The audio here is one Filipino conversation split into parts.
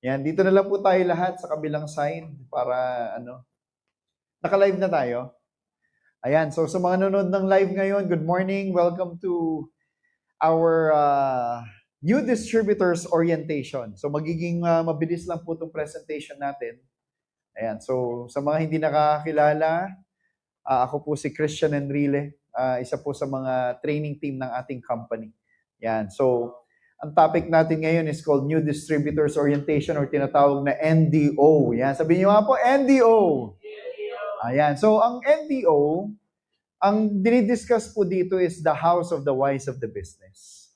Yan, dito na lang po tayo lahat sa kabilang side para naka-live na tayo. Ayan, so sa mga nanonood ng live ngayon, good morning. Welcome to our new distributors orientation. So magiging mabilis lang po itong presentation natin. Ayan, so sa mga hindi nakakilala, ako po si Christian Enrile, isa po sa mga training team ng ating company. Yan, so ang topic natin ngayon is called New Distributors Orientation or tinatawag na NDO. Yan, sabihin niyo nga po, NDO. Ayan, so ang NDO, ang dinidiscuss po dito is the house of the wise of the business.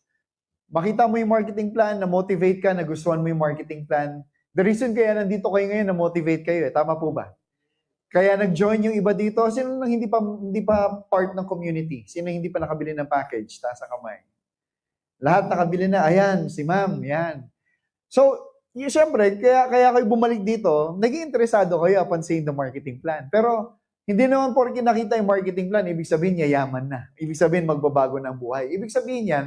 Makita mo yung marketing plan, na-motivate ka, nagustuhan mo yung marketing plan. The reason kaya nandito kayo ngayon, na-motivate kayo tama po ba? Kaya nag-join yung iba dito. Sino nang hindi pa part ng community? Sino hindi pa nakabili ng package? Taas sa kamay. Lahat nakabili na. Ayan, si ma'am. Yan. So, siyempre, kaya kayo bumalik dito, naging interesado kayo upon seeing the marketing plan. Pero, hindi naman porke nakita yung marketing plan, ibig sabihin yayaman na. Ibig sabihin magbabago ng buhay. Ibig sabihin yan,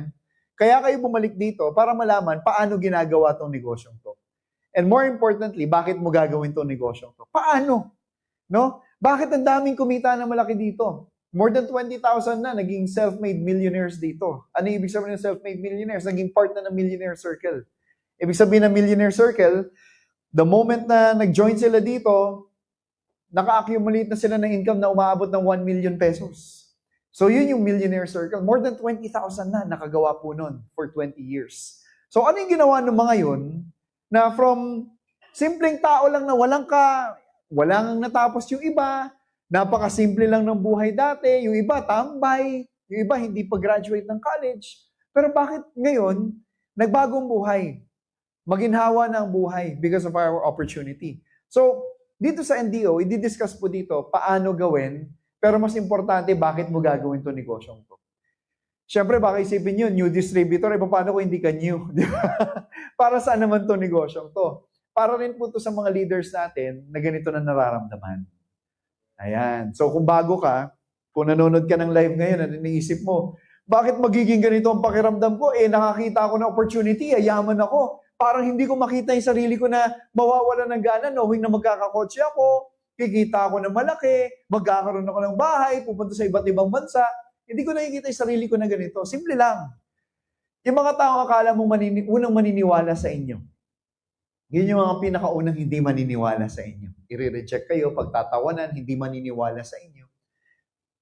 kaya kayo bumalik dito para malaman paano ginagawa tong negosyong to. And more importantly, bakit mo gagawin tong negosyong to? Paano? No? Bakit ang daming kumita na malaki dito? More than 20,000 na naging self-made millionaires dito. Ano ibig sabihin ng self-made millionaires? Naging part na ng millionaire circle. Ibig sabihin ng millionaire circle, the moment na nag-join sila dito, naka-accumulate na sila ng income na umaabot ng 1 million pesos. So yun yung millionaire circle. More than 20,000 na nakagawa po nun for 20 years. So ano yung ginawa ng mga yun na from simpleng tao lang na walang natapos yung iba, napakasimple lang ng buhay dati, yung iba tambay, yung iba hindi pa graduate ng college. Pero bakit ngayon, nagbagong buhay? Maginhawa na ang buhay because of our opportunity. So, dito sa NDO, i-discuss po dito paano gawin, pero mas importante, bakit mo gagawin to negosyong to. Siyempre, baka isipin nyo, new distributor, paano kung hindi ka new? Para saan naman to negosyong to? Para rin po to sa mga leaders natin na ganito na nararamdaman. Ayan. So kung bago ka, kung nanonood ka ng live ngayon, at iniisip mo, bakit magiging ganito ang pakiramdam ko? Nakakita ako ng opportunity, yaman ako. Parang hindi ko makita yung sarili ko na mawawala ng gana, knowing na magkakakotse ako, kikita ako ng malaki, magkakaroon ako ng bahay, pupunta sa iba't ibang bansa. Hindi ko nakikita yung sarili ko na ganito. Simple lang. Yung mga tao akala mong unang maniniwala sa inyo. Yun yung mga pinakaunang hindi maniniwala sa inyo. I-reject kayo, pagtatawanan, hindi maniniwala sa inyo.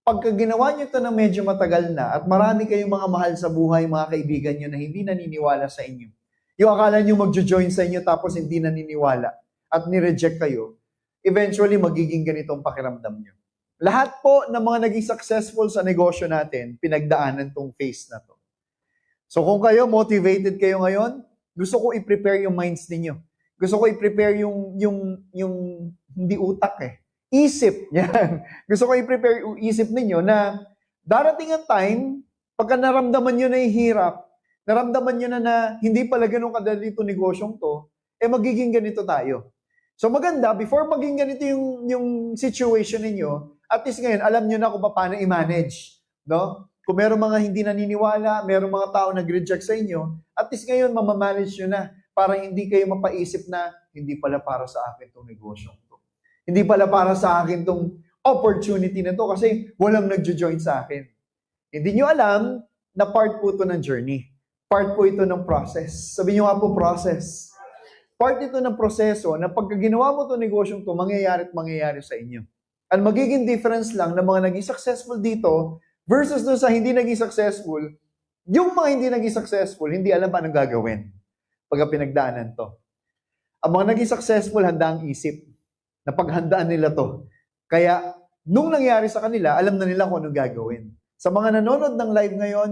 Pagka ginawa nyo ito na medyo matagal na at marami kayong mga mahal sa buhay, mga kaibigan nyo na hindi naniniwala sa inyo. Yung akala nyo magjo-join sa inyo tapos hindi naniniwala at ni-reject kayo, eventually magiging ganitong pakiramdam nyo. Lahat po ng mga naging successful sa negosyo natin, pinagdaanan tong phase na to. So kung kayo, motivated kayo ngayon, gusto ko i-prepare yung minds ninyo. Gusto ko i-prepare yung hindi utak Isip. Yan. Gusto ko i-prepare yung isip ninyo na darating ang time, pagka naramdaman nyo na yung hirap, naramdaman nyo na hindi pala ganun kadali itong negosyong to, magiging ganito tayo. So maganda, before maging ganito yung situation ninyo, at least ngayon, alam nyo na kung paano i-manage. No? Kung meron mga hindi naniniwala, meron mga tao nag-reject sa inyo, at least ngayon, mamamanage nyo na para hindi kayo mapaisip na hindi pala para sa akin itong negosyo to. Hindi pala para sa akin itong opportunity na to kasi walang nagjo-join sa akin. Hindi nyo alam na part po ito ng journey. Part po ito ng process. Sabi nyo nga po, process. Part ito ng proseso na pagka ginawa mo itong negosyo to, mangyayari at mangyayari sa inyo. Ang magiging difference lang ng mga naging successful dito versus doon sa hindi naging successful, yung mga hindi naging successful, hindi alam paano gagawin pagka pinagdaanan to. Ang mga naging successful, handa ang isip na paghandaan nila to. Kaya, nung nangyari sa kanila, alam na nila kung anong gagawin. Sa mga nanonood ng live ngayon,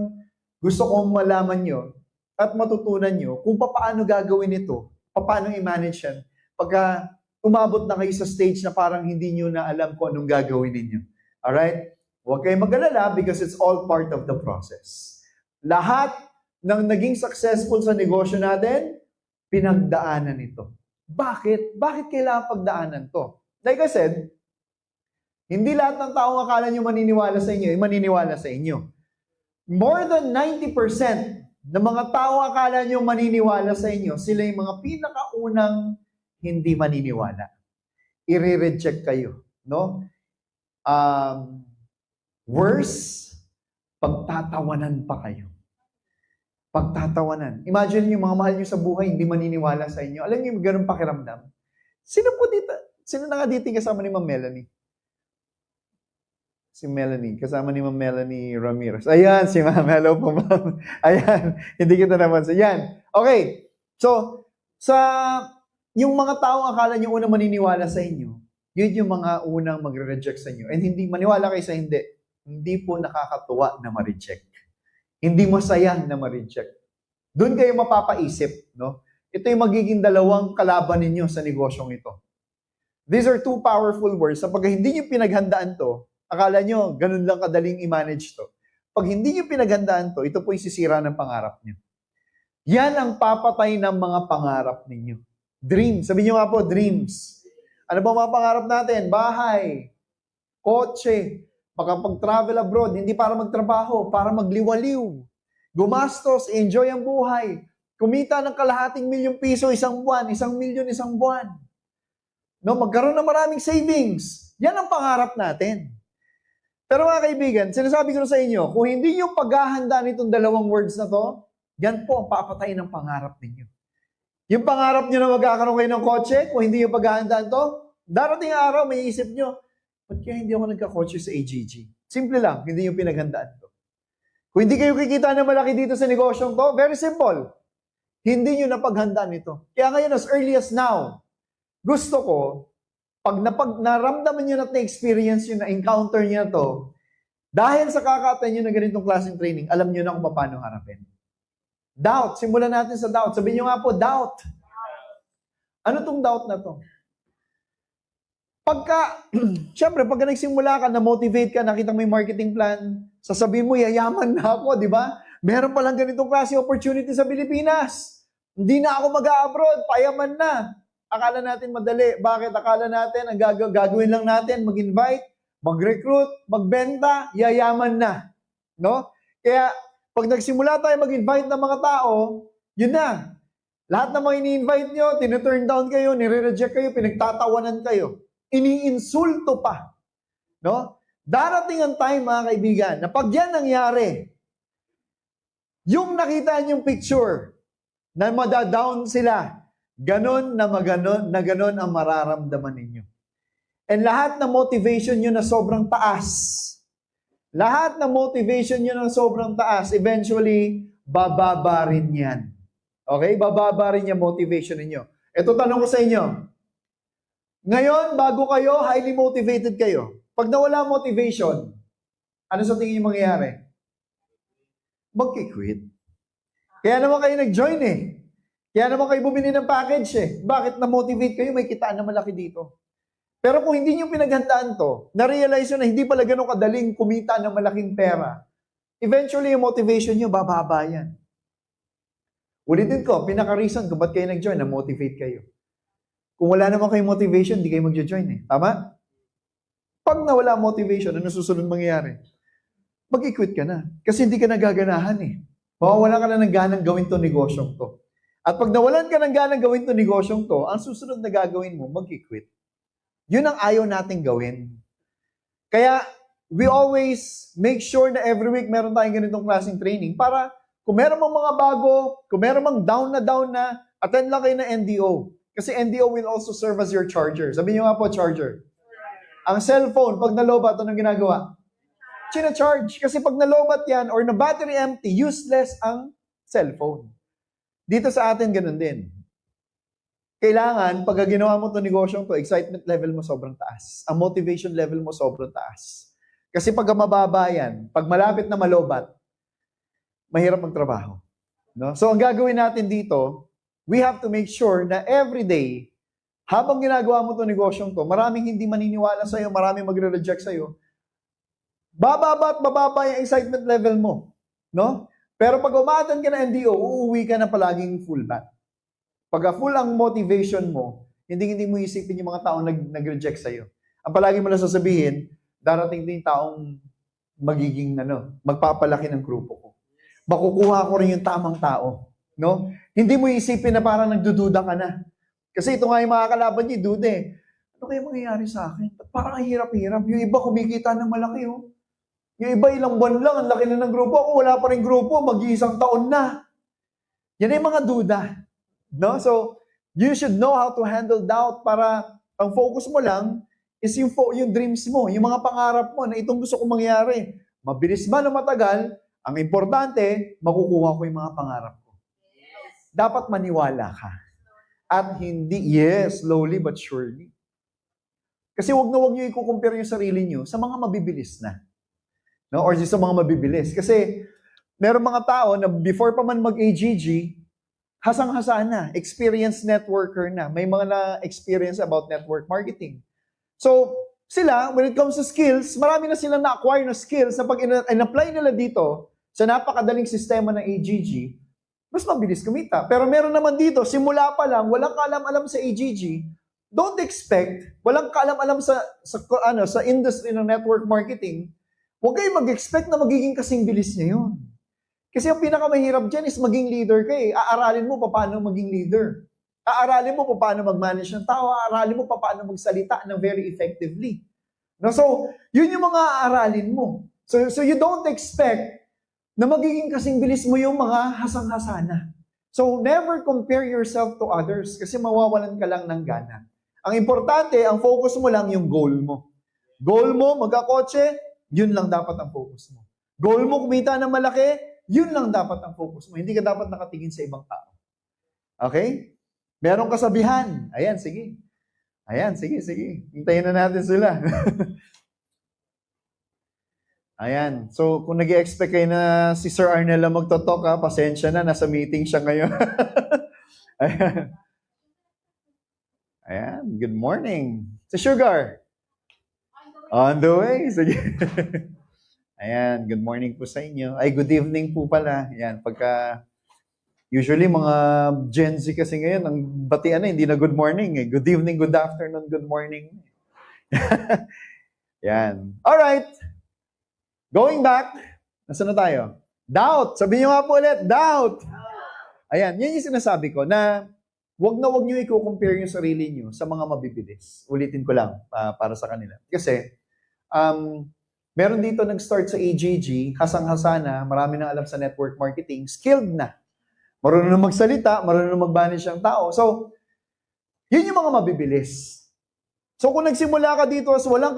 gusto kong malaman nyo at matutunan nyo kung paano gagawin ito, paano i-manage yan, pagka umabot na kayo sa stage na parang hindi nyo na alam kung anong gagawin ninyo. Alright? Huwag kayong mag-alala because it's all part of the process. Lahat ng naging successful sa negosyo natin, pinagdaanan ito. Bakit? Bakit kailangan pagdaanan to? Like I said, hindi lahat ng taong akala nyo maniniwala sa inyo, maniniwala sa inyo. More than 90% na mga tao akala nyo maniniwala sa inyo, sila yung mga pinakaunang hindi maniniwala. I-reject kayo. No? Worse, pagtatawanan pa kayo. Pagtatawanan. Imagine yung mga mahal nyo sa buhay, hindi maniniwala sa inyo. Alam niyo yung ganun pakiramdam? Sino na nga dito kasama ni Ma'am Melanie? Si Melanie, kasama ni Ma'am Melanie Ramirez. Ayan, si Ma'am. Hello po, Ma'am. Ayan, hindi kita naman sa yan. Okay, so, yung mga taong akala nyo unang maniniwala sa inyo, yun yung mga unang magre-reject sa inyo. And hindi, maniwala kayo sa hindi po nakakatuwa na ma-reject. Hindi masaya na ma-reject. Doon kayo mapapaisip, no? Ito yung magiging dalawang kalaban ninyo sa negosyong ito. These are two powerful words. Pag hindi nyo pinaghandaan to, akala nyo, ganun lang kadaling i-manage to. Pag hindi nyo pinaghandaan to, ito po yung sisira ng pangarap nyo. Yan ang papatay ng mga pangarap ninyo. Dreams. Sabi nyo nga po, dreams. Ano ba mga pangarap natin? Bahay, kotse, makapag-travel abroad, hindi para magtrabaho, para magliwaliw. Gumastos, enjoy ang buhay. Kumita ng kalahating milyong piso isang buwan, 1 milyon isang buwan. No, magkaroon ng maraming savings. Yan ang pangarap natin. Pero mga kaibigan, sinasabi ko na sa inyo, kung hindi yung paghahanda nitong dalawang words na to, yan po ang papatay ng pangarap ninyo. Yung pangarap nyo na magkakaroon kayo ng kotse, kung hindi yung paghahandaan to, darating araw, may isip nyo, ba't kaya hindi ako nagka-kotse sa AGG? Simple lang, hindi yung pinaghandaan to. Kung hindi kayo kikita na malaki dito sa negosyong to, very simple. Hindi nyo napaghandaan ito. Kaya ngayon, as early as now, gusto ko, pag naramdaman nyo na na-experience nyo, na-encounter nyo to, dahil sa kakataon nyo na ganitong klaseng training, alam nyo na kung paano harapin. Doubt. Simulan natin sa doubt. Sabihin nyo nga po, doubt. Ano tong doubt na to? Siyempre, pagka nagsimula ka, na-motivate ka, nakita mo yung marketing plan, sasabihin mo, yayaman na ako, di ba? Meron palang ganitong klase opportunity sa Pilipinas. Hindi na ako mag-a-abroad, payaman na. Akala natin madali. Bakit? Akala natin, ang gagawin lang natin, mag-invite, mag-recruit, magbenta, yayaman na. No? Kaya, pag nagsimula tayo mag-invite ng mga tao, yun na. Lahat ng mga ini-invite nyo, tinaturn down kayo, nire-reject kayo, pinagtatawanan kayo. Iniinsulto pa. No? Darating ang time, mga kaibigan, na pag yan nangyari, yung nakita niyong picture, na madadown sila, ganon ang mararamdaman ninyo. And lahat ng motivation nyo na sobrang taas, eventually, bababa rin yan. Okay? Bababa rin yung motivation ninyo. Ito tanong ko sa inyo. Ngayon, bago kayo, highly motivated kayo. Pag nawala motivation, ano sa tingin yung mangyayari? Magki-quit. Kaya naman kayo nag-join eh. Kaya naman kayo bumili ng package eh. Bakit na-motivate kayo? May kitaan na malaki dito. Pero kung hindi nyo pinaghandaan to, na-realize nyo na hindi pala ganun kadaling kumita ng malaking pera, eventually yung motivation nyo, bababa yan. Ulitin ko, pinaka-reason kung ba't kayo nag-join, na-motivate kayo. Kung wala naman kayong motivation, hindi kayo mag-join eh. Tama? Pag nawala motivation, ano susunod mangyayari? Mag-quit ka na. Kasi hindi ka nagaganahan eh. Mawawala ka na ng ganang gawin to negosyong to. At pag nawalan ka ng ganang gawin to negosyong to, ang susunod na gagawin mo, mag-quit. Yun ang ayaw nating gawin. Kaya, we always make sure na every week meron tayong ganitong klaseng training para kung meron mang mga bago, kung meron mang down na, attend lang kayo na NDO. Kasi NDO will also serve as your charger. Sabi niyo nga po, charger. Ang cellphone, pag nalobat, anong ginagawa? China-charge. Kasi pag nalobat yan or na battery empty, useless ang cellphone. Dito sa atin, ganun din. Kailangan, pag ginawa mo itong negosyong to, excitement level mo sobrang taas. Ang motivation level mo sobrang taas. Kasi pag mababa yan, pag malapit na malobat, mahirap magtrabaho. No? So, ang gagawin natin dito, we have to make sure na every day, habang ginagawa mo itong negosyong to, maraming hindi maniniwala sa'yo, maraming magre-reject sa'yo, bababa at bababa yung excitement level mo. No? Pero pag umatan ka na NDO, uuwi ka na palaging full bat. Pag full ang motivation mo, hindi mo isipin yung mga taong nag-reject sa'yo. Ang palagi mo lang sasabihin, darating din taong magiging, magpapalaki ng grupo ko. makukuha ko rin yung tamang tao. No? Hindi mo isipin na parang nagdududa ka na. Kasi ito nga yung mga kalaban niya, duda eh. Ano kaya mangyayari sa akin? Parang ang hirap-hirap. Yung iba kumikita ng malaki, oh. Yung iba ilang buwan lang, ang laki na ng grupo. Ako wala pa rin grupo, mag-iisang taon na. Yan ay mga duda. No? So, you should know how to handle doubt para ang focus mo lang is yung dreams mo, yung mga pangarap mo na itong gusto kong mangyari. Mabilis man o matagal, ang importante, makukuha ko yung mga pangarap ko. Dapat maniwala ka. At hindi, yes, slowly but surely. Kasi wag niyo i-compare yung sarili niyo sa mga mabibilis na. No? Or sa mga mabibilis. Kasi meron mga tao na before pa man mag-AGG, hasang-hasa na, experienced networker na. May mga na-experience about network marketing. So, sila, when it comes to skills, marami na silang na-acquire na skills na pag in-apply nila dito sa napakadaling sistema ng AGG, mas mabilis kumita. Pero meron naman dito, simula pa lang, walang kaalam-alam sa AGG, don't expect, walang kaalam-alam sa industry ng network marketing, huwag kayong mag-expect na magiging kasing bilis niya yun. Kasi ang pinakamahirap dyan is maging leader ka eh. Aaralin mo paano maging leader. Aaralin mo paano mag-manage ng tao. Aaralin mo paano magsalita ng very effectively. No? So, yun yung mga aaralin mo. So you don't expect na magiging kasing bilis mo yung mga hasang-hasana. So, never compare yourself to others kasi mawawalan ka lang ng gana. Ang importante, ang focus mo lang yung goal mo. Goal mo, magkakotse, yun lang dapat ang focus mo. Goal mo, kumita ng malaki, yun lang dapat ang focus mo. Hindi ka dapat nakatingin sa ibang tao. Okay? Merong kasabihan. Ayan, sige. Ayan, sige. Hintayin na natin sila. Ayan. So, kung nag-i-expect kayo na si Sir Arnel lang magtotalk, pasensya na, nasa meeting siya ngayon. Ayan. Ayan, good morning. Si Sugar. On the way. Sige. Ayan, good morning po sa inyo. Ay, good evening po pala. Ayan, usually mga Gen Z kasi ngayon, ang batian na, hindi na good morning eh. Good evening, good afternoon, good morning. Ayan. Alright. Going back, nasaan na tayo? Doubt. Sabihin nyo nga po ulit, doubt. Ayan, yan yung sinasabi ko na wag nyo i-compare yung sarili nyo sa mga mabibilis. Ulitin ko lang para sa kanila. Kasi, meron dito nag-start sa AGG, hasang-hasana, marami nang alam sa network marketing, skilled na. Marunong na magsalita, marunong na mag-manage ang tao. So, yun yung mga mabibilis. So, kung nagsimula ka dito as walang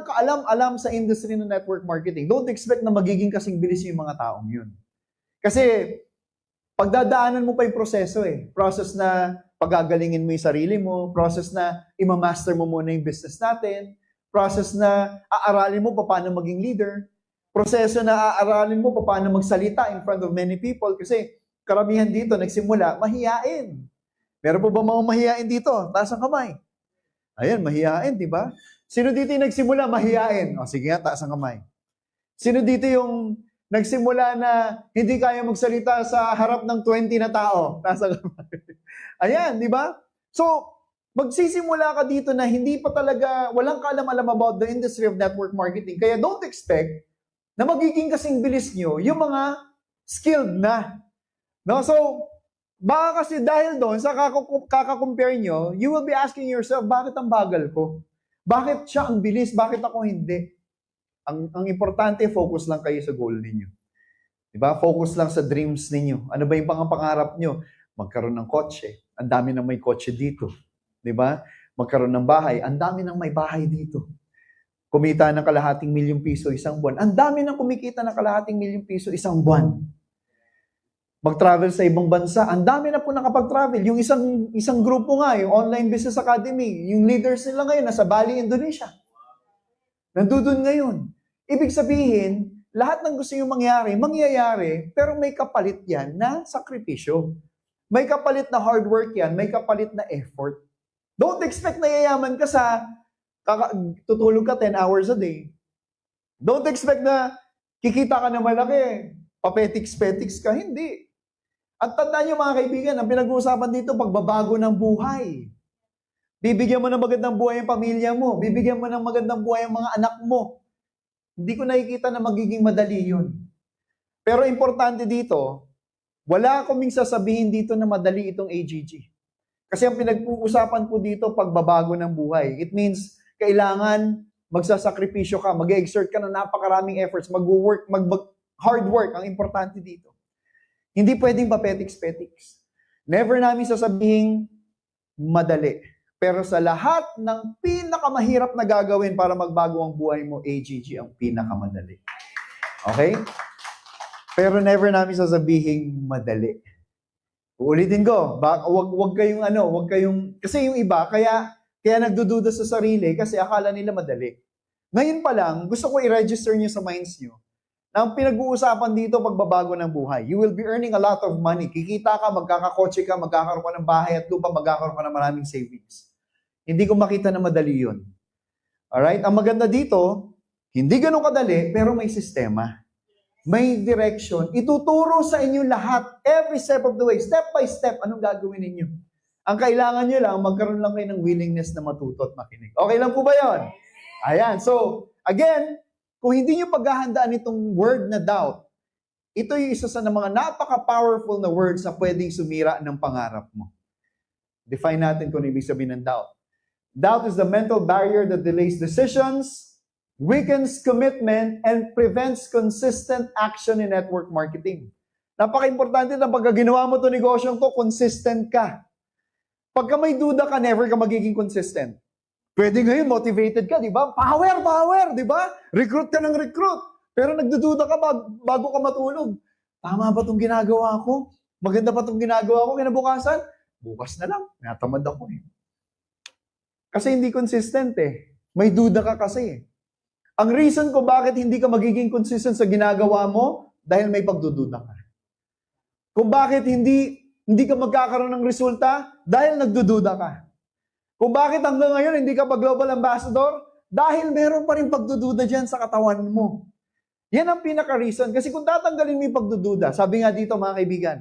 kaalam-alam sa industry ng network marketing, don't expect na magiging kasing bilis yung mga taong yun. Kasi, pagdadaanan mo pa yung proseso eh. Process na pagagalingin mo yung sarili mo, process na imamaster mo muna yung business natin, process na aaralin mo paano maging leader, proseso na aaralin mo paano magsalita in front of many people kasi karamihan dito nagsimula, mahiyain. Meron po ba mga mahiyain dito? Taas ang kamay. Ayan, mahiyain, di ba? Sino dito yung nagsimula, mahiyain? O sige nga, taas ang kamay. Sino dito yung nagsimula na hindi kaya magsalita sa harap ng 20 na tao? Taas ang kamay. Ayan, di ba? So, magsisimula ka dito na hindi pa talaga, walang kaalam-alam about the industry of network marketing. Kaya don't expect na magiging kasing bilis nyo yung mga skilled na. No? So, baka kasi dahil doon, sa kaka-compare nyo, you will be asking yourself, bakit ang bagal ko? Bakit siya ang bilis? Bakit ako hindi? Ang importante, focus lang kayo sa goal ninyo. Diba? Focus lang sa dreams ninyo. Ano ba yung pangarap nyo? Magkaroon ng kotse. Ang dami nang may kotse dito. Diba? Magkaroon ng bahay. Ang dami nang may bahay dito. Kumita ng kalahating milyong piso isang buwan. Ang dami nang kumikita ng kalahating milyong piso isang buwan. Mag-travel sa ibang bansa. Ang dami na po nakapag-travel. Yung isang grupo nga, yung Online Business Academy, yung leaders nila ngayon, nasa Bali, Indonesia. Nandudun ngayon. Ibig sabihin, lahat ng gusto nyo mangyayari, pero may kapalit yan na sakripisyo. May kapalit na hard work yan, may kapalit na effort. Don't expect na yayaman ka sa tutulog ka 10 hours a day. Don't expect na kikita ka na malaki, papetiks-petiks ka. Hindi. At tandaan nyo mga kaibigan, ang pinag-uusapan dito, pagbabago ng buhay. Bibigyan mo ng magandang buhay ang pamilya mo. Bibigyan mo ng magandang buhay ang mga anak mo. Hindi ko nakikita na magiging madali yun. Pero importante dito, wala kaming sasabihin dito na madali itong AGG. Kasi ang pinag-uusapan po dito, pagbabago ng buhay. It means, kailangan magsasakripisyo ka, mag-exert ka na napakaraming efforts, mag-work, hard work, ang importante dito. Hindi pwedeng papetiks-petiks. Never namin sasabihin madali. Pero sa lahat ng pinakamahirap na gagawin para magbago ang buhay mo, AGG ang pinakamadali. Okay? Pero never namin sasabihin madali. Uulitin ko, wag kayong, kasi yung iba, kaya nagdududa sa sarili kasi akala nila madali. Ngayon pa lang, gusto ko i-register nyo sa minds nyo na ang pinag-uusapan dito, pagbabago ng buhay. You will be earning a lot of money. Kikita ka, magkakakotse ka, magkakaroon ka ng bahay at lupa, magkakaroon ka ng maraming savings. Hindi ko makita na madali yun. Alright? Ang maganda dito, hindi ganun kadali, pero may sistema. May direction. Ituturo sa inyo lahat, every step of the way, step by step, anong gagawin ninyo. Ang kailangan nyo lang, magkaroon lang kayo ng willingness na matuto at makinig. Okay lang po ba yun? Ayan. So, again, kung hindi nyo paghahandaan itong word na doubt, ito yung isa sa mga napaka-powerful na words na pwedeng sumira ng pangarap mo. Define natin kung ibig sabihin ng doubt. Doubt is the mental barrier that delays decisions, weakens commitment, and prevents consistent action in network marketing. Napaka-importante na pagka ginawa mo ito negosyong to, consistent ka. Pagka may duda ka, never ka magiging consistent. Pwede ngayon, motivated ka, di ba? Power, di ba? Recruit ka ng recruit. Pero nagdududa ka bago ka matulog. Tama ba itong ginagawa ko? Maganda ba itong ginagawa ko? Kinabukasan? Bukas na lang. Natamad ako eh. Kasi hindi consistent eh. May duda ka kasi eh. Ang reason ko bakit hindi ka magiging consistent sa ginagawa mo, dahil may pagdududa ka. Kung bakit hindi ka magkakaroon ng resulta, dahil nagdududa ka. Kung bakit hanggang ngayon hindi ka pa global ambassador, dahil meron pa rin pagdududa dyan sa katawan mo. Yan ang pinaka-reason. Kasi kung tatanggalin mo yung pagdududa, sabi nga dito mga kaibigan,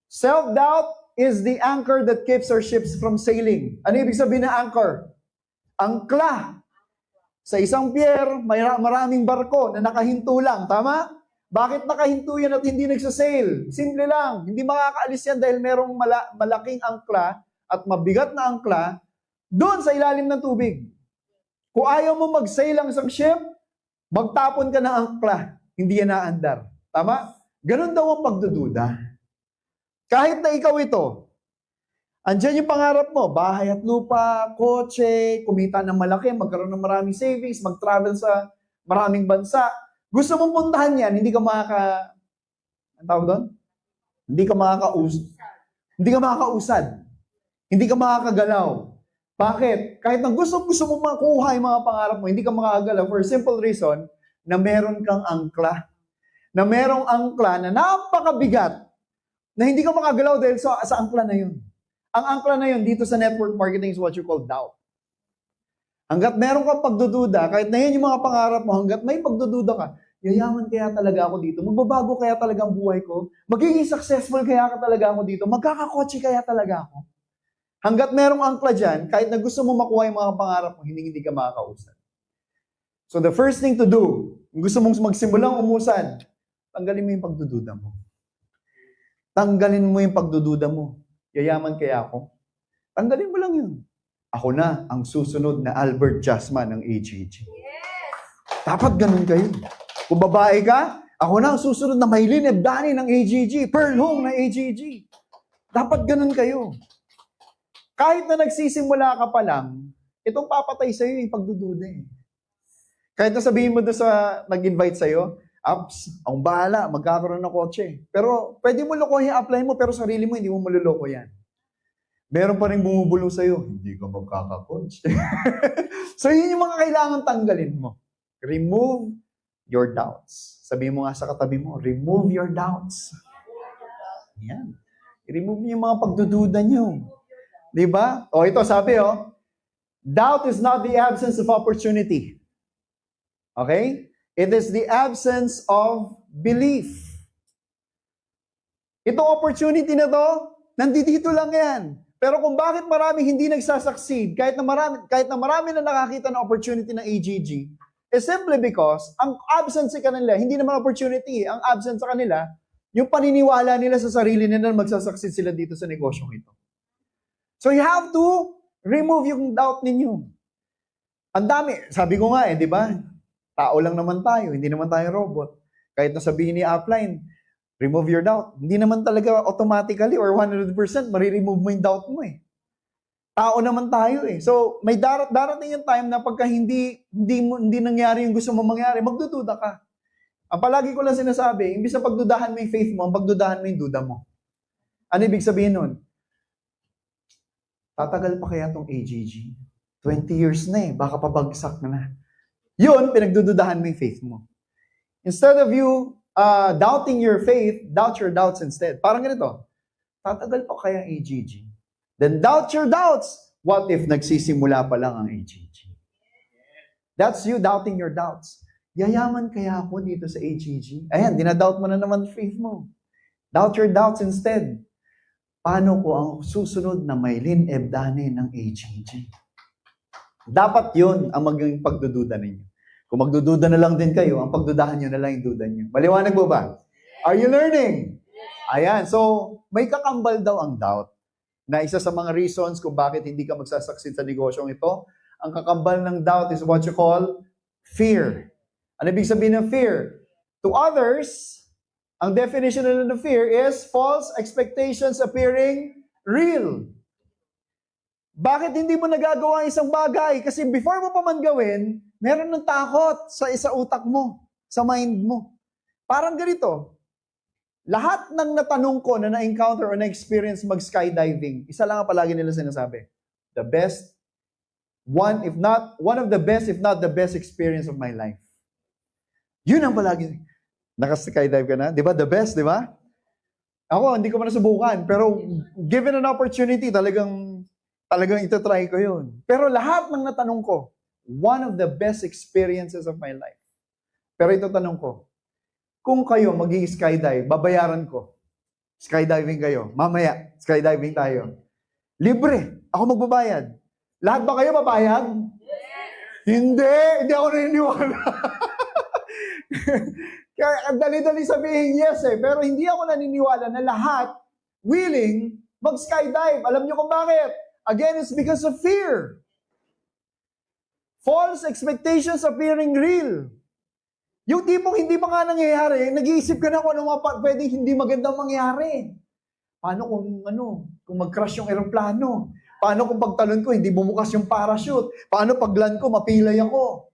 self-doubt is the anchor that keeps our ships from sailing. Ano ibig sabihin ng anchor? Angkla. Sa isang pier, may maraming barko na nakahinto lang. Tama? Bakit nakahinto yan at hindi nagsasail? Simple lang. Hindi makakaalis yan dahil merong malaking angkla at mabigat na angkla doon sa ilalim ng tubig. Kung ayaw mo mag-sail ang isang ship, magtapon ka ng angkla. Hindi yan naandar. Tama? Ganon daw ang pagdududa. Kahit na ikaw ito, andyan yung pangarap mo, bahay at lupa, kotse, kumita ng malaki, magkaroon ng maraming savings, mag-travel sa maraming bansa. Gusto mong puntahan yan, hindi ka ang tawag doon? Hindi ka makakausad. Hindi ka makakagalaw. Bakit? Kahit na gusto mo makuha yung mga pangarap mo, hindi ka makakagalaw for a simple reason na meron kang angkla. Na merong angkla na napakabigat na hindi ka makagalaw dahil sa angkla na yun. Ang angkla na yun dito sa network marketing is what you call doubt. Hanggat meron kang pagdududa, kahit na yun yung mga pangarap mo, hanggat may pagdududa ka, yayaman kaya talaga ako dito? Magbabago kaya talaga ang buhay ko? Magiging successful kaya talaga ako dito? Magkakakotse kaya talaga ako? Hanggat merong angkla dyan, kahit na gusto mo makuha yung mga pangarap mo, hindi ka makakausad. So the first thing to do, kung gusto mong magsimulang umusad, tanggalin mo yung pagdududa mo. Tanggalin mo yung pagdududa mo. Yayaman kaya ako? Tanggalin mo lang yun. Ako na ang susunod na Albert Jasman ng AGG. Yes! Dapat ganun kayo. Kung babae ka, ako na ang susunod na Maylin Ebdani ng AGG, Pearl Hong ng AGG. Dapat ganun kayo. Kahit na nagsisimula ka pa lang, itong papatay sa'yo yung pagdududa eh. Kahit na sabihin mo doon sa nag-invite sa'yo, apps, ang bahala, magkakaroon ng kotse. Pero pwede mo lokohin, apply mo, pero sarili mo, hindi mo maluloko yan. Meron pa rin bumubulong sa'yo, hindi ka magkakakotse. So yun yung mga kailangan tanggalin mo. Remove your doubts. Sabihin mo nga sa katabi mo, remove your doubts. Yan. I-remove niyo yung mga pagdududa niyo. Diba? O ito sabi doubt is not the absence of opportunity. Okay? It is the absence of belief. Itong opportunity na to, nandito lang yan. Pero kung bakit marami hindi nagsasucceed, kahit na marami na nakakita ng opportunity ng AGG, is simply because ang absence sa kanila, hindi naman opportunity. Ang absence sa kanila, yung paniniwala nila sa sarili nila na magsasucceed sila dito sa negosyong ito. So you have to remove yung doubt ninyo. Ang dami. Sabi ko nga di ba? Tao lang naman tayo, hindi naman tayo robot. Kahit na sabihin ni upline, remove your doubt. Hindi naman talaga automatically or 100% mariremove mo yung doubt mo eh. Tao naman tayo eh. So, may darating yung time na pagka hindi nangyari yung gusto mo mangyari, magdududa ka. Ang palagi ko lang sinasabi, imbis na pagdudahan mo yung faith mo, ang pagdudahan mo yung duda mo. Ano ibig sabihin nun? Tatagal pa kaya tong AGG? 20 years na eh, baka pabagsak na. Yun, pinagdududahan mo yung faith mo. Instead of you doubting your faith, doubt your doubts instead. Parang ganito, tatagal pa kaya AGG? Then doubt your doubts. What if nagsisimula pa lang ang AGG? That's you doubting your doubts. Yayaman kaya ako dito sa AGG? Ayan, dinadoubt mo na naman faith mo. Doubt your doubts instead. Paano ko ang susunod na Maylin Ebdane ng AGG? Dapat yun ang maging pagdududa ninyo. Kung magdududa na lang din kayo, ang pagdudahan nyo na lang yung duda nyo. Maliwanag mo ba? Are you learning? Ayan, so may kakambal daw ang doubt. Na isa sa mga reasons kung bakit hindi ka magsasucceed sa negosyong ito, ang kakambal ng doubt is what you call fear. Ano ibig sabihin ng fear? To others, ang definition ng fear is false expectations appearing real. Bakit hindi mo nagagawa ang isang bagay? Kasi before mo pa man gawin, meron ng takot sa utak mo, sa mind mo. Parang ganito, lahat ng natanong ko na na-encounter o na-experience mag-skydiving, isa lang ang palagi nila sinasabi. The best, one of the best, if not the best experience of my life. Yun ang palagi. Naka-skydive ka na? Di ba? The best, di ba? Ako, hindi ko man nasubukan. Pero given an opportunity, talagang ito-try ko yun. Pero lahat ng natanong ko, one of the best experiences of my life. Pero ito tanong ko, kung kayo mag-i-skydive, babayaran ko. Skydiving kayo. Mamaya, skydiving tayo. Libre. Ako magbabayad. Lahat ba kayo papayag? Yes. Hindi ako naniniwala. Kaya dali-dali sabihin yes eh. Pero hindi ako naniniwala na lahat willing mag-skydive. Alam niyo kung bakit? Again, it's because of fear. False expectations appearing real. Yung tipong hindi pa nga nangyayari, nag-iisip ka na kung ano mga pwedeng hindi magandang mangyari. Paano kung mag-crash yung eroplano? Paano kung pagtalon ko, hindi bumukas yung parachute? Paano pag land ko, mapilay ako?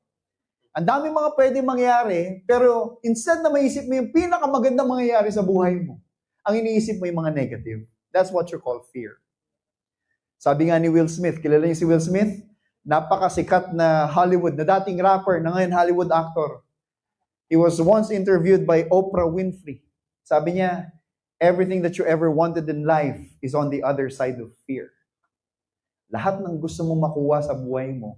Ang dami mga pwedeng mangyari, pero instead na maisip mo yung pinakamagandang mangyayari sa buhay mo, ang iniisip mo yung mga negative. That's what you call fear. Sabi nga ni Will Smith, kilala niyo si Will Smith? Napakasikat na Hollywood, na dating rapper, na ngayon Hollywood actor. He was once interviewed by Oprah Winfrey. Sabi niya, everything that you ever wanted in life is on the other side of fear. Lahat ng gusto mong makuha sa buhay mo,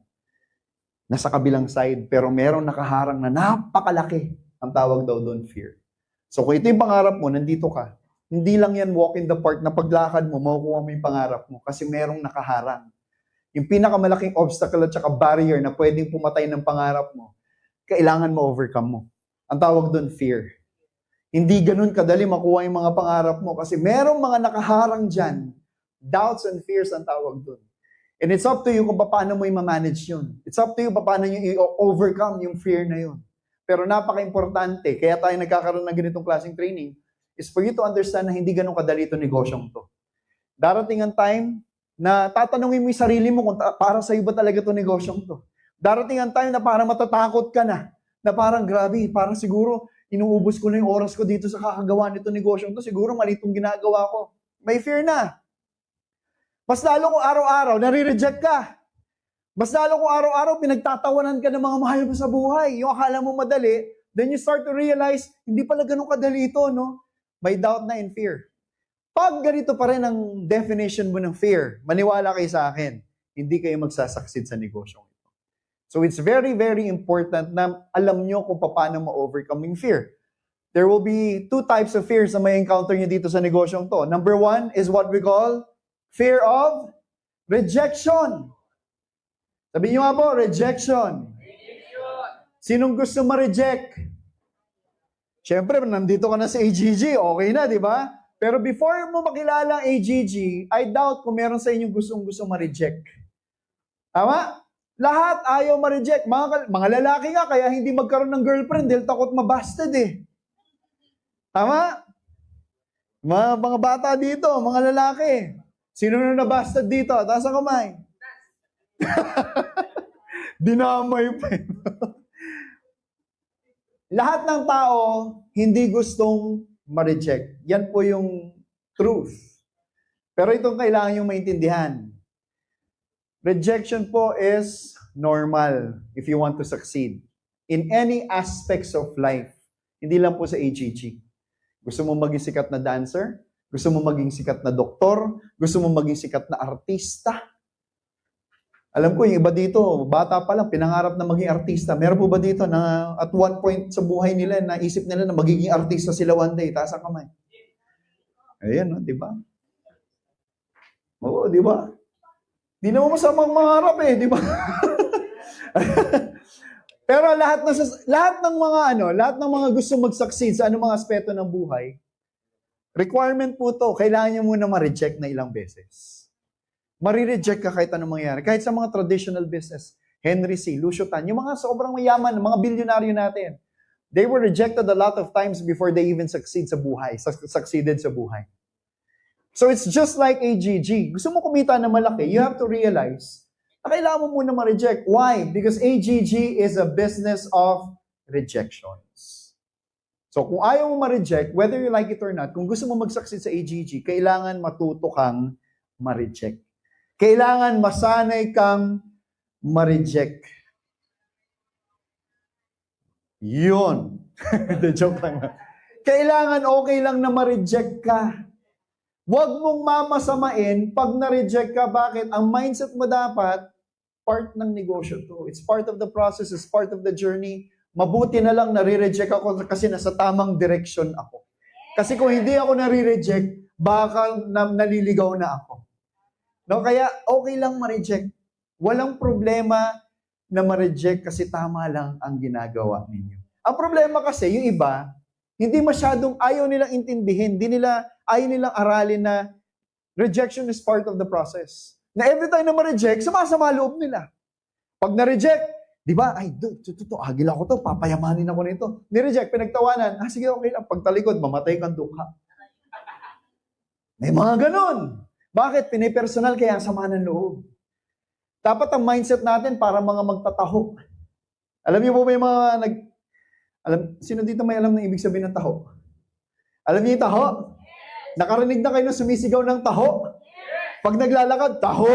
nasa kabilang side, pero merong nakaharang na napakalaki. Ang tawag daw doon, fear. So kung ito yung pangarap mo, nandito ka. Hindi lang yan walk in the park na paglakad mo, makukuha mo yung pangarap mo kasi merong nakaharang. Yung pinakamalaking obstacle at saka barrier na pwedeng pumatay ng pangarap mo, kailangan ma-overcome mo. Ang tawag doon, fear. Hindi ganun kadali makuha yung mga pangarap mo kasi merong mga nakaharang dyan. Doubts and fears ang tawag doon. And it's up to you kung paano mo i-manage yun. It's up to you paano nyo i-overcome yung fear na yun. Pero napaka-importante, kaya tayo nagkakaroon ng ganitong klaseng training, is for you to understand na hindi ganun kadali itong negosyong to. Darating ang time na tatanungin mo yung sarili mo kung para sa'yo ba talaga itong negosyong to. Darating ang time na parang matatakot ka na parang grabe, parang siguro inuubos ko na yung oras ko dito sa kakagawa nito negosyong to, siguro mali itong ginagawa ko. May fear na. Mas lalo kung araw-araw, nare-reject ka. Mas lalo kung araw-araw, pinagtatawanan ka ng mga mahal mo sa buhay. Yung akala mo madali, then you start to realize, hindi pala ganun kadali ito, no? May doubt na in fear. Pag ganito pa rin ang definition mo ng fear, maniwala kayo sa akin, hindi kayo magsasucceed sa negosyong ito. So it's very, very important na alam nyo kung paano ma-overcome yung fear. There will be two types of fears na may encounter nyo dito sa negosyong to. Number one is what we call fear of rejection. Sabihin nyo nga po, rejection. Sinong gusto ma-reject? Siyempre, nandito ka na sa AGG, okay na, di ba? Pero before mo makilala ang AGG, I doubt kung meron sa inyong gustong-gusto ma-reject. Tama? Lahat ayaw ma-reject. Mga lalaki nga, kaya hindi magkaroon ng girlfriend dahil takot mabasted eh. Tama? Mga bata dito, mga lalaki. Sino na nabasted dito? Taas ang kamay. Dinamay pa. Lahat ng tao hindi gustong ma-reject. Yan po yung truth. Pero itong kailangan yung maintindihan. Rejection po is normal if you want to succeed in any aspects of life. Hindi lang po sa AGG. Gusto mo maging sikat na dancer? Gusto mo maging sikat na doktor? Gusto mo maging sikat na artista? Alam ko, yung iba dito, bata pa lang, pinangarap na maging artista. Meron po ba dito na at one point sa buhay nila, naisip nila na magiging artista sila one day? Taas ang kamay. Ayan, no? Di ba? Oo, di ba? Di naman masamang mangarap eh, di ba? Pero lahat ng mga gusto mag-succeed sa anumang aspeto ng buhay, requirement po to, kailangan nyo muna ma-reject na ilang beses. Marireject ka kahit anong mangyari. Kahit sa mga traditional business, Henry C., Lucio Tan, yung mga sobrang mayaman, mga bilyonaryo natin, they were rejected a lot of times before they even succeeded sa buhay. So it's just like AGG. Gusto mo kumita na malaki, you have to realize na kailangan mo muna ma-reject. Why? Because AGG is a business of rejections. So kung ayaw mo ma-reject, whether you like it or not, kung gusto mo mag-succeed sa AGG, kailangan matuto kang ma-reject. Kailangan masanay kang ma-reject. Yun. Joke lang. Kailangan okay lang na ma-reject ka. Huwag mong mamasamain pag na-reject ka. Bakit? Ang mindset mo dapat, part ng negosyo to. It's part of the process. It's part of the journey. Mabuti na lang nare-reject ako kasi nasa tamang direction ako. Kasi kung hindi ako nare-reject, baka naliligaw na ako. No, kaya okay lang ma-reject. Walang problema na ma-reject kasi tama lang ang ginagawa ninyo. Ang problema kasi, yung iba, hindi masyadong ayaw nilang intindihin, ayaw nilang aralin na rejection is part of the process. Na every time na ma-reject, sumasama loob nila. Pag na-reject, di ba, ay, agil ako to, papayamanin ako nito. Ni-reject, pinagtawanan, sige, okay lang. Pagtalikod, mamatay kang dukha. May mga ganun. Bakit? Pinipersonal kaya ang sama ng loob. Dapat ang mindset natin para mga magtataho. Alam niyo po ba yung mga sino dito may alam na ibig sabihin ng taho? Alam niyo yung taho? Nakarinig na kayo na sumisigaw ng taho? Pag naglalakad, taho!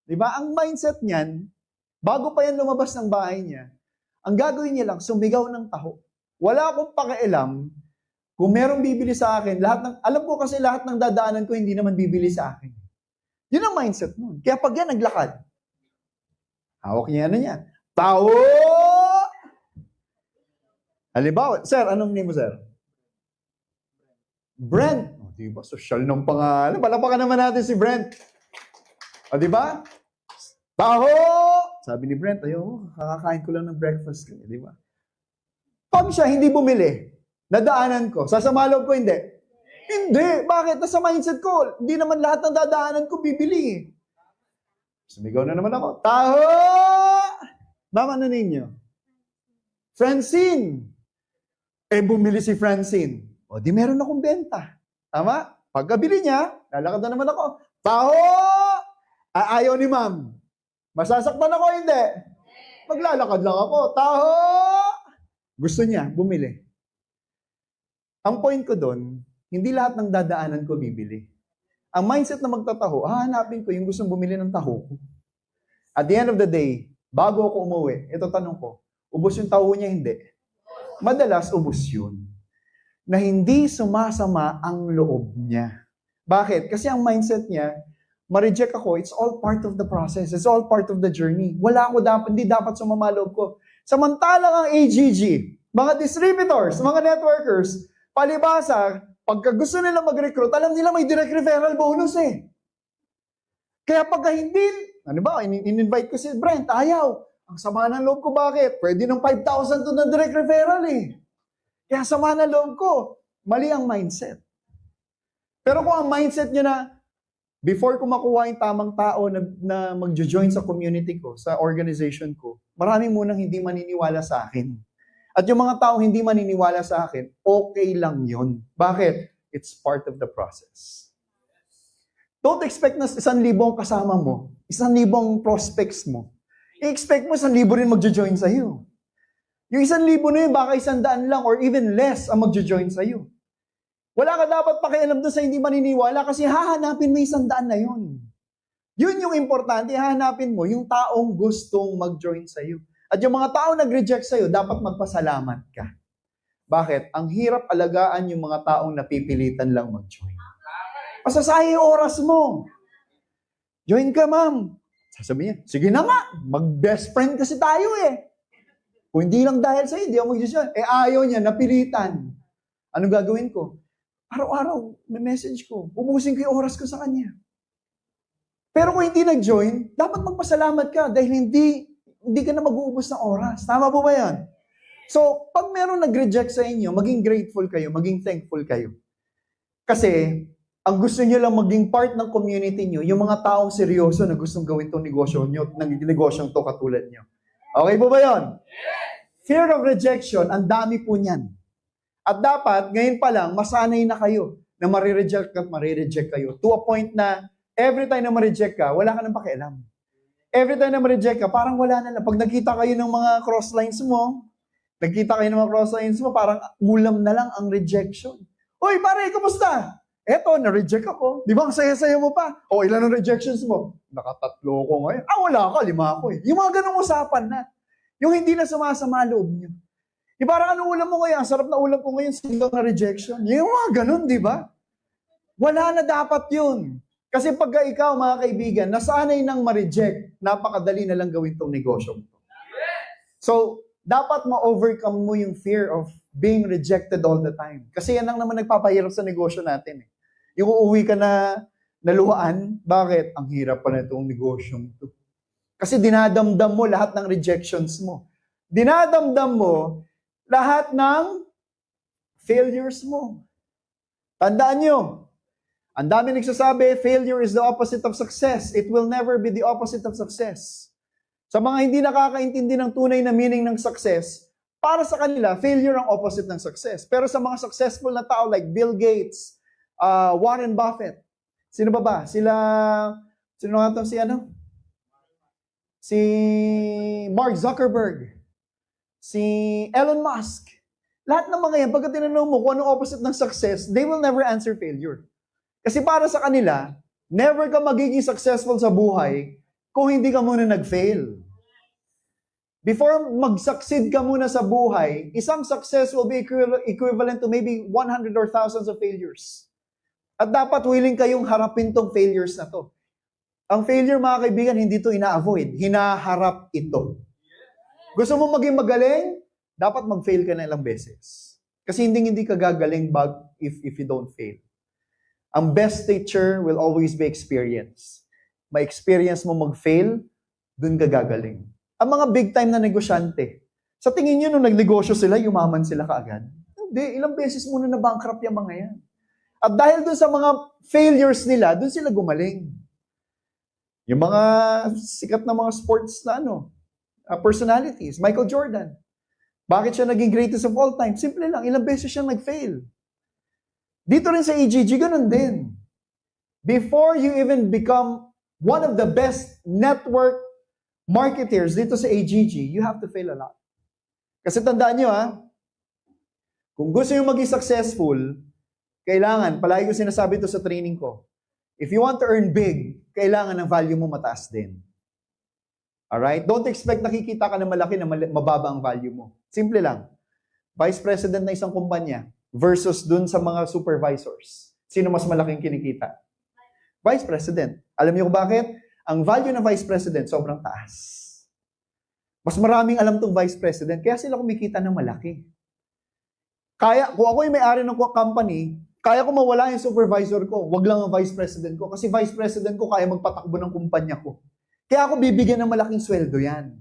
Diba? Ang mindset niyan, bago pa yan lumabas ng bahay niya, ang gagawin niya lang, sumigaw ng taho. Wala akong pakialam kung merong bibili sa akin, alam ko kasi lahat ng dadaanan ko hindi naman bibili sa akin. Yun ang mindset nun. Kaya pag yan naglakad, hawak niya niya. Tao! Halimbawa, sir, anong name mo, sir? Brent. O, diba? Social ng pangalan. Palapakan naman natin si Brent. O, diba? Taho! Sabi ni Brent, kakakain ko lang ng breakfast. Diba? Pag siya hindi bumili, nadaanan ko. Sasama loob ko, hindi. Hindi. Bakit? Nasa mindset ko. Hindi naman lahat ng dadaanan ko bibili. Sumigaw na naman ako. Taho! Mama, ano ninyo? Francine. Bumili si Francine. O, di meron akong benta. Tama? Pagkabili niya, lalakad na naman ako. Taho! Ayaw ni ma'am. Masasaktan ako, hindi. Maglalakad lang ako. Taho! Gusto niya, bumili. Ang point ko doon, hindi lahat ng dadaanan ko bibili. Ang mindset na magtataho, hahanapin ko yung gustong bumili ng taho ko. At the end of the day, bago ako umuwi, ito tanong ko, ubos yung taho niya, hindi. Madalas, ubos yun. Na hindi sumasama ang loob niya. Bakit? Kasi ang mindset niya, ma-reject ako, it's all part of the process. It's all part of the journey. Hindi dapat sumama loob ko. Samantalang ang AGG, mga distributors, mga networkers, palibasa, pagka gusto nila mag-recruit, alam nila may direct referral bonus eh. Kaya pagka hindi, in-invite ko si Brent, ayaw. Ang sama ng loob ko, bakit? Pwede ng 5,000 to na direct referral eh. Kaya sama ng loob ko. Mali ang mindset. Pero kung ang mindset nyo na, before ko makuha yung tamang tao na mag-join sa community ko, sa organization ko, marami munang hindi maniniwala sa akin. At yung mga tao hindi maniniwala sa akin, okay lang yun. Bakit? It's part of the process. Don't expect na 1,000 ang kasama mo, 1,000 ang prospects mo. I-expect mo 1,000 rin mag-join sa'yo. Yung 1,000 na yun, baka 100 lang or even less ang mag-join sa'yo. Wala ka dapat pakialam doon sa hindi maniniwala kasi hahanapin mo 100 na yun. Yun yung importante, hahanapin mo yung taong gustong mag-join sa'yo. At yung mga taong nag-reject sa'yo, dapat magpasalamat ka. Bakit? Ang hirap alagaan yung mga taong napipilitan lang mag-join. Pasasayang yung oras mo. Join ka, ma'am. Sasabihin niya, sige na nga, mag-best friend kasi tayo eh. Kung hindi lang dahil sa'yo, hindi ako mag-join. Ayaw niya, napilitan. Anong gagawin ko? Araw-araw, may message ko. Ubusin ko yung oras ko sa kanya. Pero kung hindi nag-join, dapat magpasalamat ka dahil hindi ka na mag-uubos ng oras. Tama po ba yan? So, pag meron nag-reject sa inyo, maging grateful kayo, maging thankful kayo. Kasi, ang gusto nyo lang maging part ng community nyo, yung mga taong seryoso na gustong gawin tong negosyo nyo, ng negosyong to katulad nyo. Okay po ba yun? Fear of rejection, ang dami po niyan. At dapat, ngayon pa lang, masanay na kayo na marireject kayo to a point na every time na ma-reject ka, wala ka nang pakialam. Every time na ma-reject ka, parang wala na lang. Pag nakita kayo ng mga crosslines mo, parang ulam na lang ang rejection. Uy, pare, kumusta? Eto, na-reject ako. Di ba ang saya-saya mo pa? O, ilan ang rejections mo? 3 ko ngayon. Wala ka, 5 ako eh. Yung mga ganong usapan na. Yung hindi na sumasama loob nyo. Parang ano ulam mo ngayon? Ang sarap na ulam ko ngayon, single na rejection. Yung mga ganun, di ba? Wala na dapat yun. Kasi pagka ikaw, mga kaibigan, nasanay nang ma-reject, napakadali na lang gawin tong negosyo mo. So, dapat ma-overcome mo yung fear of being rejected all the time. Kasi yan lang naman nagpapahirap sa negosyo natin. Yung uuwi ka na naluhaan, bakit? Ang hirap pa na itong negosyong ito. Kasi dinadamdam mo lahat ng rejections mo. Dinadamdam mo lahat ng failures mo. Tandaan nyo, ang dami nagsasabi, failure is the opposite of success. It will never be the opposite of success. Sa mga hindi nakakaintindi ng tunay na meaning ng success, para sa kanila, failure ang opposite ng success. Pero sa mga successful na tao like Bill Gates, Warren Buffett, sino ba? Sino nga ito? Si Mark Zuckerberg, si Elon Musk. Lahat ng mga yan, pagka tinanong mo kung anong opposite ng success, they will never answer failure. Kasi para sa kanila, never ka magiging successful sa buhay kung hindi ka muna nag-fail. Before mag-succeed ka muna sa buhay, isang success will be equivalent to maybe 100 or thousands of failures. At dapat willing kayong harapin tong failures na to. Ang failure, mga kaibigan, hindi to ina-avoid. Hinaharap ito. Gusto mo maging magaling? Dapat mag-fail ka na ilang beses. Kasi hindi ka gagaling if you don't fail. Ang best teacher will always be experience. Ma-experience mo mag-fail, dun ka gagaling. Ang mga big time na negosyante, sa tingin nyo nung nagnegosyo sila, yumaman sila kaagad? Hindi, ilang beses muna na bankrupt yung mga yan. At dahil dun sa mga failures nila, dun sila gumaling. Yung mga sikat na mga sports na personalities, Michael Jordan. Bakit siya naging greatest of all time? Simple lang, ilang beses siya nag-fail. Dito rin sa AGG, ganun din. Before you even become one of the best network marketers dito sa AGG, you have to fail a lot. Kasi tandaan nyo kung gusto nyo maging successful, kailangan, palagi ko sinasabi ito sa training ko, if you want to earn big, kailangan ang value mo mataas din. Alright? Don't expect nakikita ka na malaki na mababa ang value mo. Simple lang. Vice President na isang kumpanya versus dun sa mga supervisors. Sino mas malaking kinikita? Vice President. Alam niyo kung bakit? Ang value ng Vice President sobrang taas. Mas maraming alam tong Vice President, kaya sila kumikita ng malaki. Kung ako yung may-ari ng company, kaya ko mawala yung supervisor ko, wag lang ang Vice President ko, kasi Vice President ko kaya magpatakbo ng kumpanya ko. Kaya ako bibigyan ng malaking sweldo yan.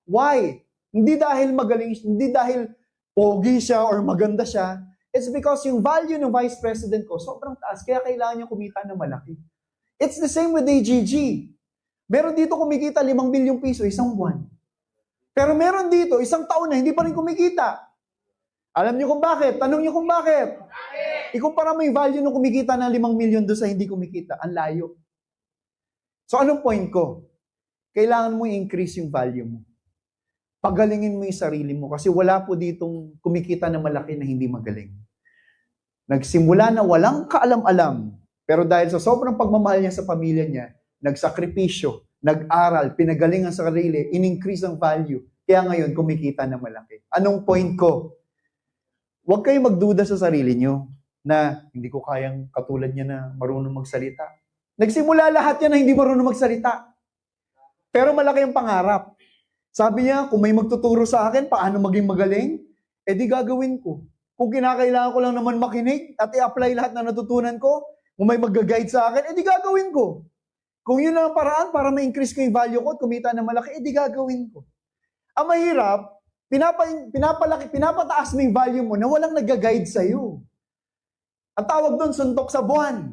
Why? Hindi dahil magaling, hindi dahil pogi siya or maganda siya. It's because yung value ng vice president ko sobrang taas, kaya kailangan niya kumita ng malaki. It's the same with AGG. Meron dito kumikita 5 bilyong piso isang buwan. Pero meron dito, isang taon na hindi pa rin kumikita. Alam niyo kung bakit? Tanong niyo kung bakit? Ikumpara mo yung value ng kumikita ng 5 milyon doon sa hindi kumikita. Ang layo. So anong point ko? Kailangan mo i-increase yung value mo. Pagalingin mo yung sarili mo kasi wala po ditong kumikita na malaki na hindi magaling. Nagsimula na walang kaalam-alam, pero dahil sa sobrang pagmamahal niya sa pamilya niya, nagsakripisyo, nag-aral, pinagaling ang sarili, in-increase ang value. Kaya ngayon, kumikita na malaki. Anong point ko? Huwag kayong magduda sa sarili niyo na hindi ko kayang katulad niya na marunong magsalita. Nagsimula lahat yan na hindi marunong magsalita. Pero malaki ang pangarap. Sabi niya, kung may magtuturo sa akin, paano maging magaling, di gagawin ko. Kung kinakailangan ko lang naman makinig at i-apply lahat na natutunan ko, kung may mag-guide sa akin, di gagawin ko. Kung yun ang paraan para ma-increase ko yung value ko at kumita na malaki, di gagawin ko. Ang mahirap, pinapataas mo yung value mo na walang nag-guide sa'yo. Ang tawag doon, suntok sa buwan.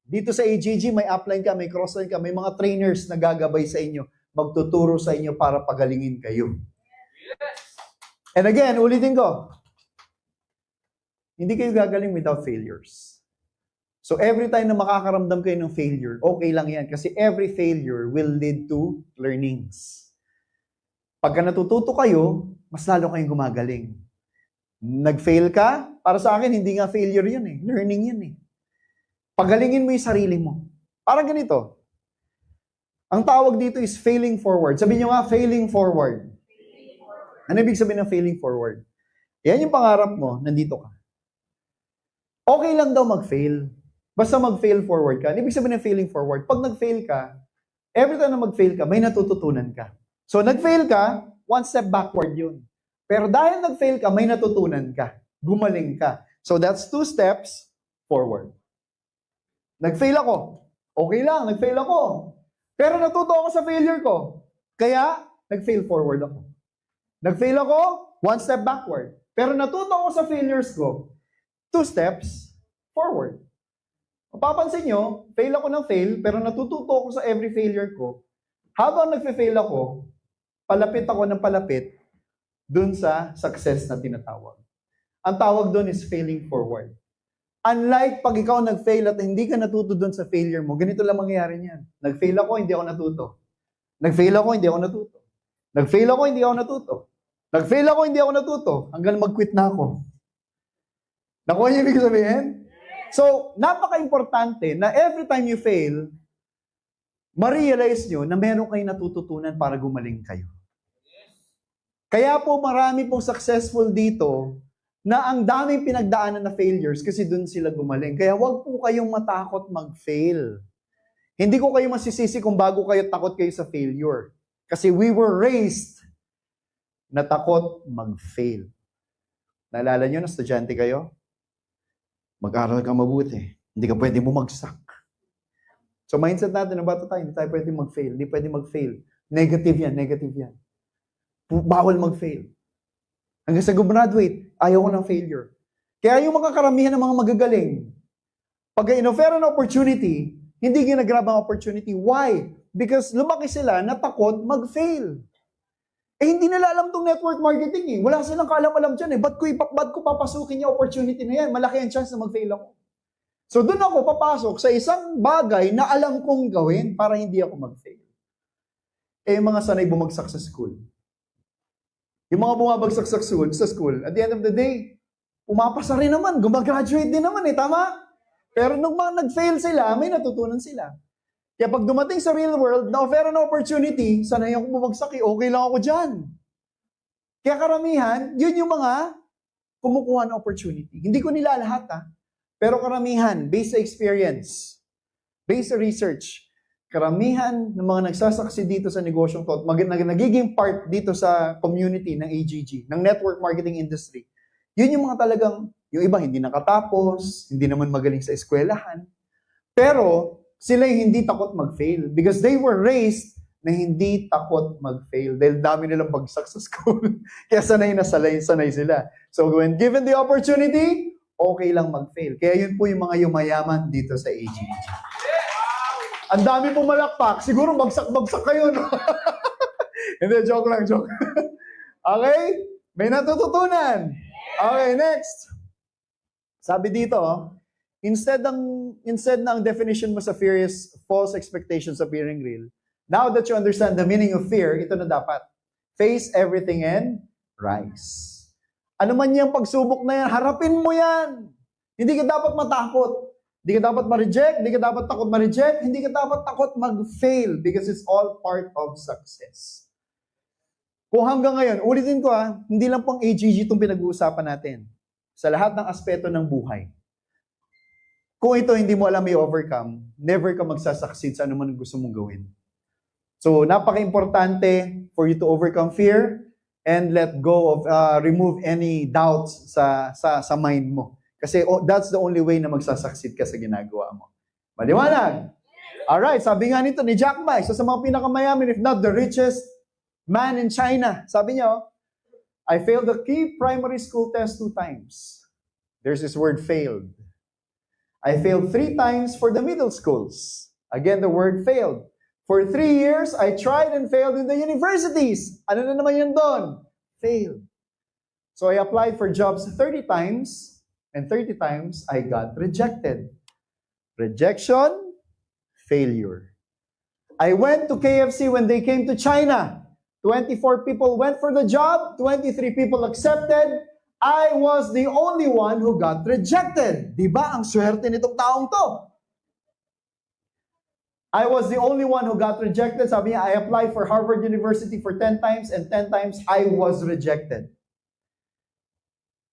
Dito sa AGG, may upline ka, may crossline ka, may mga trainers na gagabay sa inyo, magtuturo sa inyo para pagalingin kayo. And again, ulitin ko, hindi kayo gagaling without failures. So every time na makakaramdam kayo ng failure, okay lang yan kasi every failure will lead to learnings. Pagka natututo kayo, mas lalo kayong gumagaling. Nag-fail ka, para sa akin, hindi nga failure yun eh. Learning yun eh. Pagalingin mo yung sarili mo. Parang ganito. Ang tawag dito is failing forward. Sabihin nyo nga, failing forward. Ano ibig sabihin ng failing forward? Yan yung pangarap mo, nandito ka. Okay lang daw mag-fail. Basta mag-fail forward ka. Ano ibig sabihin ng failing forward? Pag nag-fail ka, every time na mag-fail ka, may natututunan ka. So, nag-fail ka, one step backward yun. Pero dahil nag-fail ka, may natutunan ka. Gumaling ka. So, that's 2 steps forward. Nag-fail ako. Okay lang, nag-fail ako. Pero natuto ako sa failure ko. Kaya, nag-fail forward ako. Nag-fail ako, 1 step backward. Pero natuto ako sa failures ko, 2 steps forward. Mapapansin nyo, fail ako ng fail, pero natututo ako sa every failure ko. Habang nagfe-fail ako, palapit ako ng palapit dun sa success na tinatawag. Ang tawag dun is failing forward. Unlike pag ikaw nag-fail at hindi ka natuto dun sa failure mo, ganito lang mangyayari niyan. Nag-fail ako, hindi ako natuto. Nag-fail ako, hindi ako natuto. Nag-fail ako, hindi ako natuto. Nag-fail ako, hindi ako natuto. Hanggang mag-quit na ako. Nakuha niyo ibig sabihin? So, napaka-importante na every time you fail, ma-realize nyo na meron kayong natututunan para gumaling kayo. Kaya po marami pong successful dito na ang daming pinagdaanan na failures kasi dun sila gumaling. Kaya wag po kayong matakot mag-fail. Hindi ko kayo masisisi kung bago kayo takot kayo sa failure. Kasi we were raised na takot mag-fail. Naalala nyo na estudyante kayo? Mag-aral ka mabuti. Hindi ka pwede bumagsak. So mindset natin, ng bata tayo, hindi tayo pwede mag-fail. Hindi pwede mag-fail. Negative yan, negative yan. Bawal mag-fail. Hanggang sa graduate, ayaw ko ng failure. Kaya yung mga karamihan ng mga magagaling, pag in-offer an opportunity, hindi ginagrab ang opportunity. Why? Because lumaki sila na takot mag-fail. Hindi nila alam tong network marketing eh. Wala silang kaalam-alam dyan eh. Ba't ko papasukin yung opportunity na yan? Malaki ang chance na mag-fail ako. So doon ako papasok sa isang bagay na alam kong gawin para hindi ako mag-fail. Yung mga sanay bumagsak sa school. Yung mga bumabagsak sa school, at the end of the day, pumapasa rin naman, gumagraduate din naman eh, tama? Pero nung mga nag-fail sila, may natutunan sila. Kaya pag dumating sa real world, na-offer an opportunity, sanay akong bumagsak eh, okay lang ako dyan. Kaya karamihan, yun yung mga kumukuha ng opportunity. Hindi ko nila lahat pero karamihan, based sa experience, based sa research, karamihan ng mga nagsasaksi dito sa negosyong to, nagiging part dito sa community ng AGG, ng network marketing industry, yun yung mga talagang, yung iba hindi nakatapos, hindi naman magaling sa eskwelahan, pero sila yung hindi takot mag-fail because they were raised na hindi takot mag-fail dahil dami nilang bagsak sa school. Kaya sanay sila. So when given the opportunity, okay lang mag-fail. Kaya yun po yung mga yumayaman dito sa AGG. Ang dami pumalakpak. Siguro bagsak-bagsak kayo, no? Hindi, joke lang, joke. Okay? May natututunan. Okay, next. Sabi dito, instead na ang definition mo sa fear is false expectations appearing real, now that you understand the meaning of fear, ito na dapat. Face everything and rise. Ano man yung pagsubok na yan, harapin mo yan. Hindi ka dapat matakot. Hindi ka dapat ma-reject. Hindi ka dapat takot ma-reject. Hindi ka dapat takot mag-fail because it's all part of success. Kung hanggang ngayon, ulitin ko hindi lang pang AGG itong pinag-uusapan natin. Sa lahat ng aspeto ng buhay. Kung ito hindi mo alam i-overcome, never ka magsasucceed sa anuman gusto mong gawin. So, napaka-importante for you to overcome fear and let go of, remove any doubts sa mind mo. Kasi that's the only way na magsasucceed ka sa ginagawa mo. Maliwanag? Alright, sabi nga nito ni Jack Ma, isa sa mga pinakamayaman, if not the richest man in China. Sabi niya, I failed the key primary school test 2 times. There's this word failed. I failed 3 times for the middle schools. Again, the word failed. For 3 years, I tried and failed in the universities. Ano na naman yun doon? Failed. So I applied for jobs 30 times, and 30 times, I got rejected. Rejection, failure. I went to KFC when they came to China. 24 people went for the job, 23 people accepted. I was the only one who got rejected. Diba ang swerte nitong taong to? I was the only one who got rejected. Sabi niya, I applied for Harvard University for 10 times and 10 times I was rejected.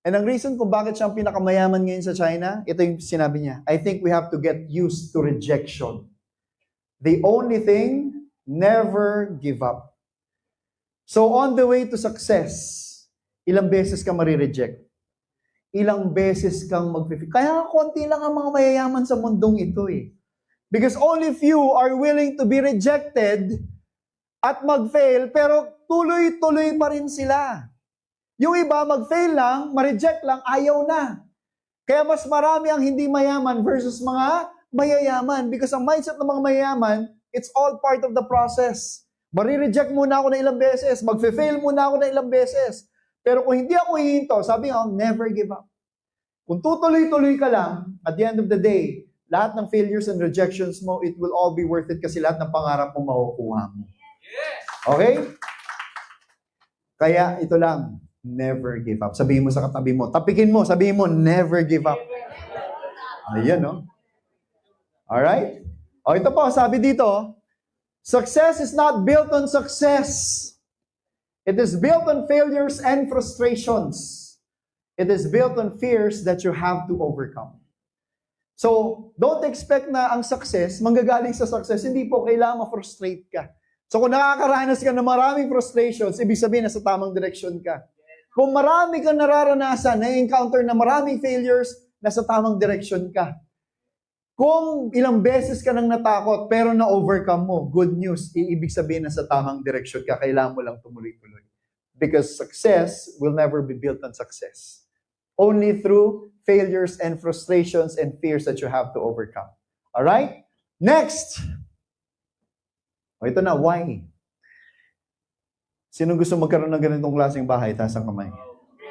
And ang reason kung bakit siya ang pinakamayaman ngayon sa China, ito yung sinabi niya, I think we have to get used to rejection. The only thing, never give up. So on the way to success, ilang beses ka marireject? Ilang beses kang mag-fail? Kaya konti lang ang mga mayayaman sa mundong ito eh. Because only few are willing to be rejected at mag-fail, pero tuloy-tuloy pa rin sila. Yung iba, mag-fail lang, ma-reject lang, ayaw na. Kaya mas marami ang hindi mayaman versus mga mayayaman. Because ang mindset ng mga mayayaman, it's all part of the process. Mari-reject muna ako na ilang beses, mag-fail muna ako na ilang beses. Pero kung hindi ako hihinto, sabi nga, never give up. Kung tutuloy-tuloy ka lang, at the end of the day, lahat ng failures and rejections mo, it will all be worth it kasi lahat ng pangarap mo makukuha mo. Okay? Kaya ito lang, never give up. Sabihin mo sa katabi mo, tapikin mo, sabihin mo, never give up. Ayan, no? Alright? O, ito po, sabi dito, success is not built on success. It is built on failures and frustrations. It is built on fears that you have to overcome. So, don't expect na ang success, manggagaling sa success, hindi po kailangan ma-frustrate ka. So, kung nakakaranas ka ng maraming frustrations, ibig sabihin na sa tamang direksyon ka. Kung marami kang nararanasan, na-encounter na maraming failures, nasa tamang direksyon ka. Kung ilang beses ka nang natakot, pero na-overcome mo, good news, ibig sabihin na sa tamang direksyon ka, kailangan mo lang tumuloy-tuloy. Because success will never be built on success. Only through failures and frustrations and fears that you have to overcome. Alright? Next! O ito na, why? Sino gusto magkaroon ng ganitong klaseng bahay? Taas ang kamay.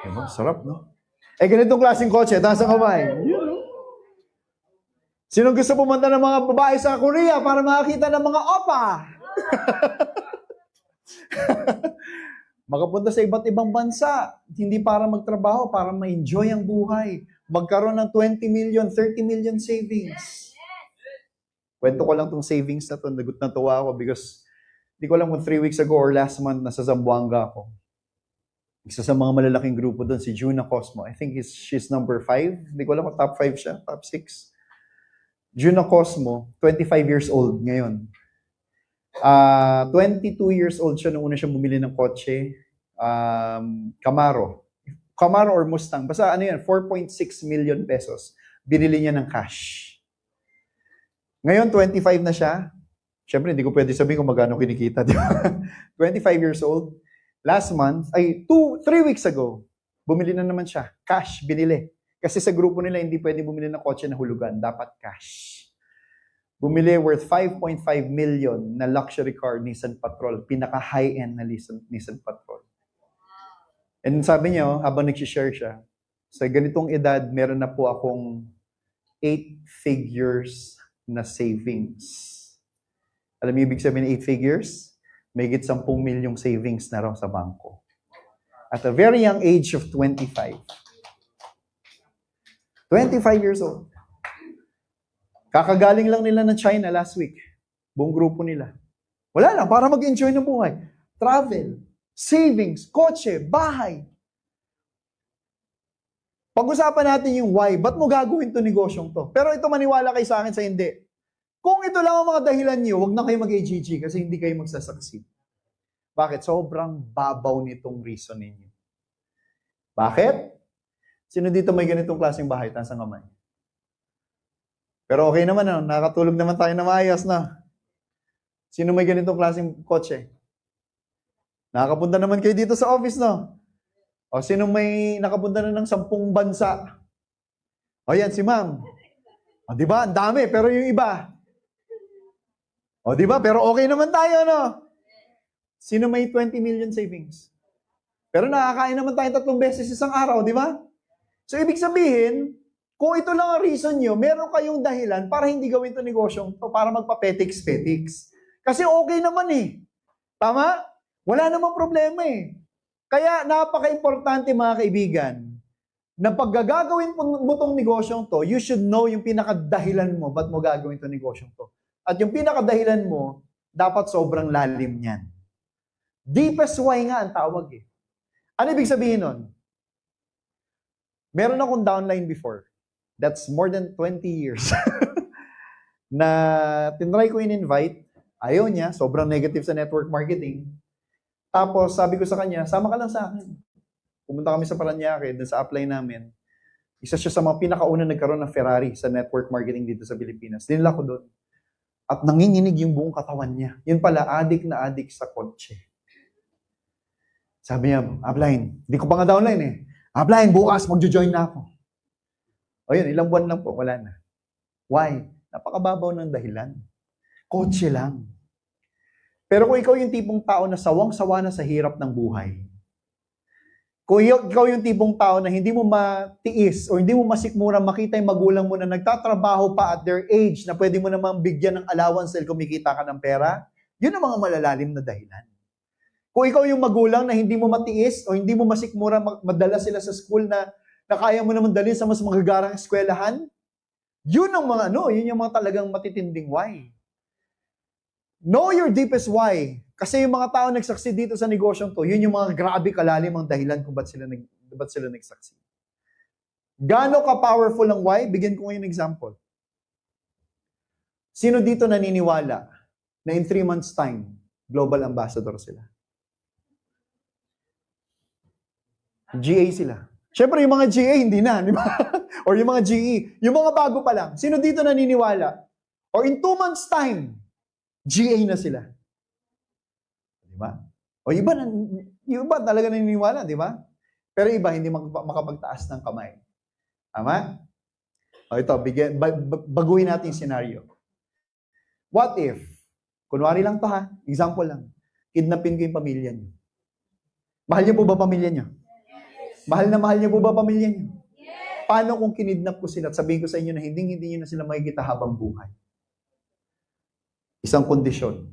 Diba? Sarap, no? Eh, ganitong klaseng kotse, taas ang kamay. Yun, no? Sino gusto pumunta ng mga babae sa Korea para makakita ng mga opa? Makapunta sa iba't ibang bansa, hindi para magtrabaho, para ma-enjoy ang buhay. Magkaroon ng 20 million, 30 million savings. Kwento ko lang tong savings na to, natuwa ako because hindi ko alam kung 3 weeks ago or last month, nasa Zamboanga ako. Isa sa mga malalaking grupo doon, si Juna Cosmo. I think she's number 5. Hindi ko alam kung top 5 siya, top 6. Juna Cosmo, 25 years old ngayon. 22 years old siya nung una siya bumili ng kotse. Camaro or Mustang. Basta ano yan, 4.6 million pesos. Binili niya ng cash. Ngayon, 25 na siya. Siyempre, hindi ko pwede sabihin kung magkano kinikita. Di ba? 25 years old. Last month, 3 weeks ago, bumili na naman siya. Cash, binili. Kasi sa grupo nila, hindi pwede bumili ng kotse na hulugan. Dapat cash. Bumili worth 5.5 million na luxury car, Nissan Patrol. Pinaka-high-end na Nissan Patrol. And sabi niya, habang nag-share siya, sa ganitong edad, meron na po akong 8 figures na savings. Alam niyo ibig sabihin ng 8 figures? May higit 10 milyong savings na raw sa bangko. At a very young age of 25. 25 years old. Kakagaling lang nila ng China last week. Buong grupo nila. Wala lang, para mag-enjoy ng buhay. Travel, savings, kotse, bahay. Pag-usapan natin yung why. Ba't mo gagawin to negosyong to? Pero ito maniwala kayo sa akin sa hindi. Kung ito lang ang mga dahilan nyo, huwag na kayo mag-AGG kasi hindi kayo magsasucceed. Bakit? Sobrang babaw nitong reason ninyo. Bakit? Sino dito may ganitong klaseng bahay? Taas ang kamay. Pero okay naman, nakatulog naman tayo na maayos na. Sino may ganitong klaseng kotse? Nakakapunta naman kayo dito sa office, no? O sino may nakapunta na ng 10 bansa? O yan, si ma'am. O di ba? Ang dami, pero yung iba. O di ba? Pero okay naman tayo, no? Sino may 20 million savings? Pero nakakain naman tayo 3 beses isang araw, di ba? So, ibig sabihin, kung ito lang ang reason nyo, meron kayong dahilan para hindi gawin ito negosyong to, para magpa-petiks-petiks. Kasi okay naman eh. Tama? Wala namang problema eh. Kaya napaka-importante mga kaibigan, na pag gagawin mo itong negosyong to, you should know yung pinakadahilan mo, ba't mo gagawin itong negosyong to. At yung pinakadahilan mo, dapat sobrang lalim niyan. Deepest why nga ang tawag eh. Ano ibig sabihin nun? Meron akong downline before. That's more than 20 years. Na tinry ko in-invite, ayaw niya, sobrang negative sa network marketing. Tapos sabi ko sa kanya, sama ka lang sa akin. Pumunta kami sa Paranaque, dun sa upline namin. Isa siya sa mga pinakauna nagkaroon ng Ferrari sa network marketing dito sa Pilipinas. Dinala ko doon. At nanginginig yung buong katawan niya. Yun pala, adik na adik sa kotse. Sabi niya, upline, hindi ko pa nga downline eh. Upline, bukas magjo-join na ako. O yun, ilang buwan lang po, wala na. Why? Napakababaw ng dahilan. Kotse lang. Pero kung ikaw yung tipong tao na sawang-sawa na sa hirap ng buhay, kung ikaw yung tipong tao na hindi mo matiis o hindi mo masikmura makita yung magulang mo na nagtatrabaho pa at their age na pwede mo namang bigyan ng allowance dahil kumikita ka ng pera, yun ang mga malalalim na dahilan. Kung ikaw yung magulang na hindi mo matiis o hindi mo masikmura madala sila sa school na kaya mo naman dalhin sa mas magagarang eskwelahan, yun ang mga yun yung mga talagang matitinding why. Know your deepest why. Kasi yung mga tao nag-succeed dito sa negosyong to, yun yung mga grabe kalalim ang dahilan kung ba't sila nag-succeed. Gaano ka-powerful ang why? Bigyan ko ngayon example. Sino dito naniniwala na in 3 months time, global ambassador sila? GA sila. Siyempre, yung mga GA, hindi na, di ba? Or yung mga GE. Yung mga bago pa lang. Sino dito naniniwala? Or in 2 months time, GA na sila. Di ba? O yung iba talaga naniniwala, di ba? Pero iba, hindi makapagtaas ng kamay. Tama? O ito, baguhin natin yung scenario. What if, kunwari lang to ha, example lang, kidnapin ko yung pamilya niyo. Mahal niyo po ba pamilya niyo? Mahal niyo po ba pamilya niyo? Paano kung kinidnap ko sila at sabihin ko sa inyo na hindi niyo na sila makikita habang buhay? Isang kondisyon.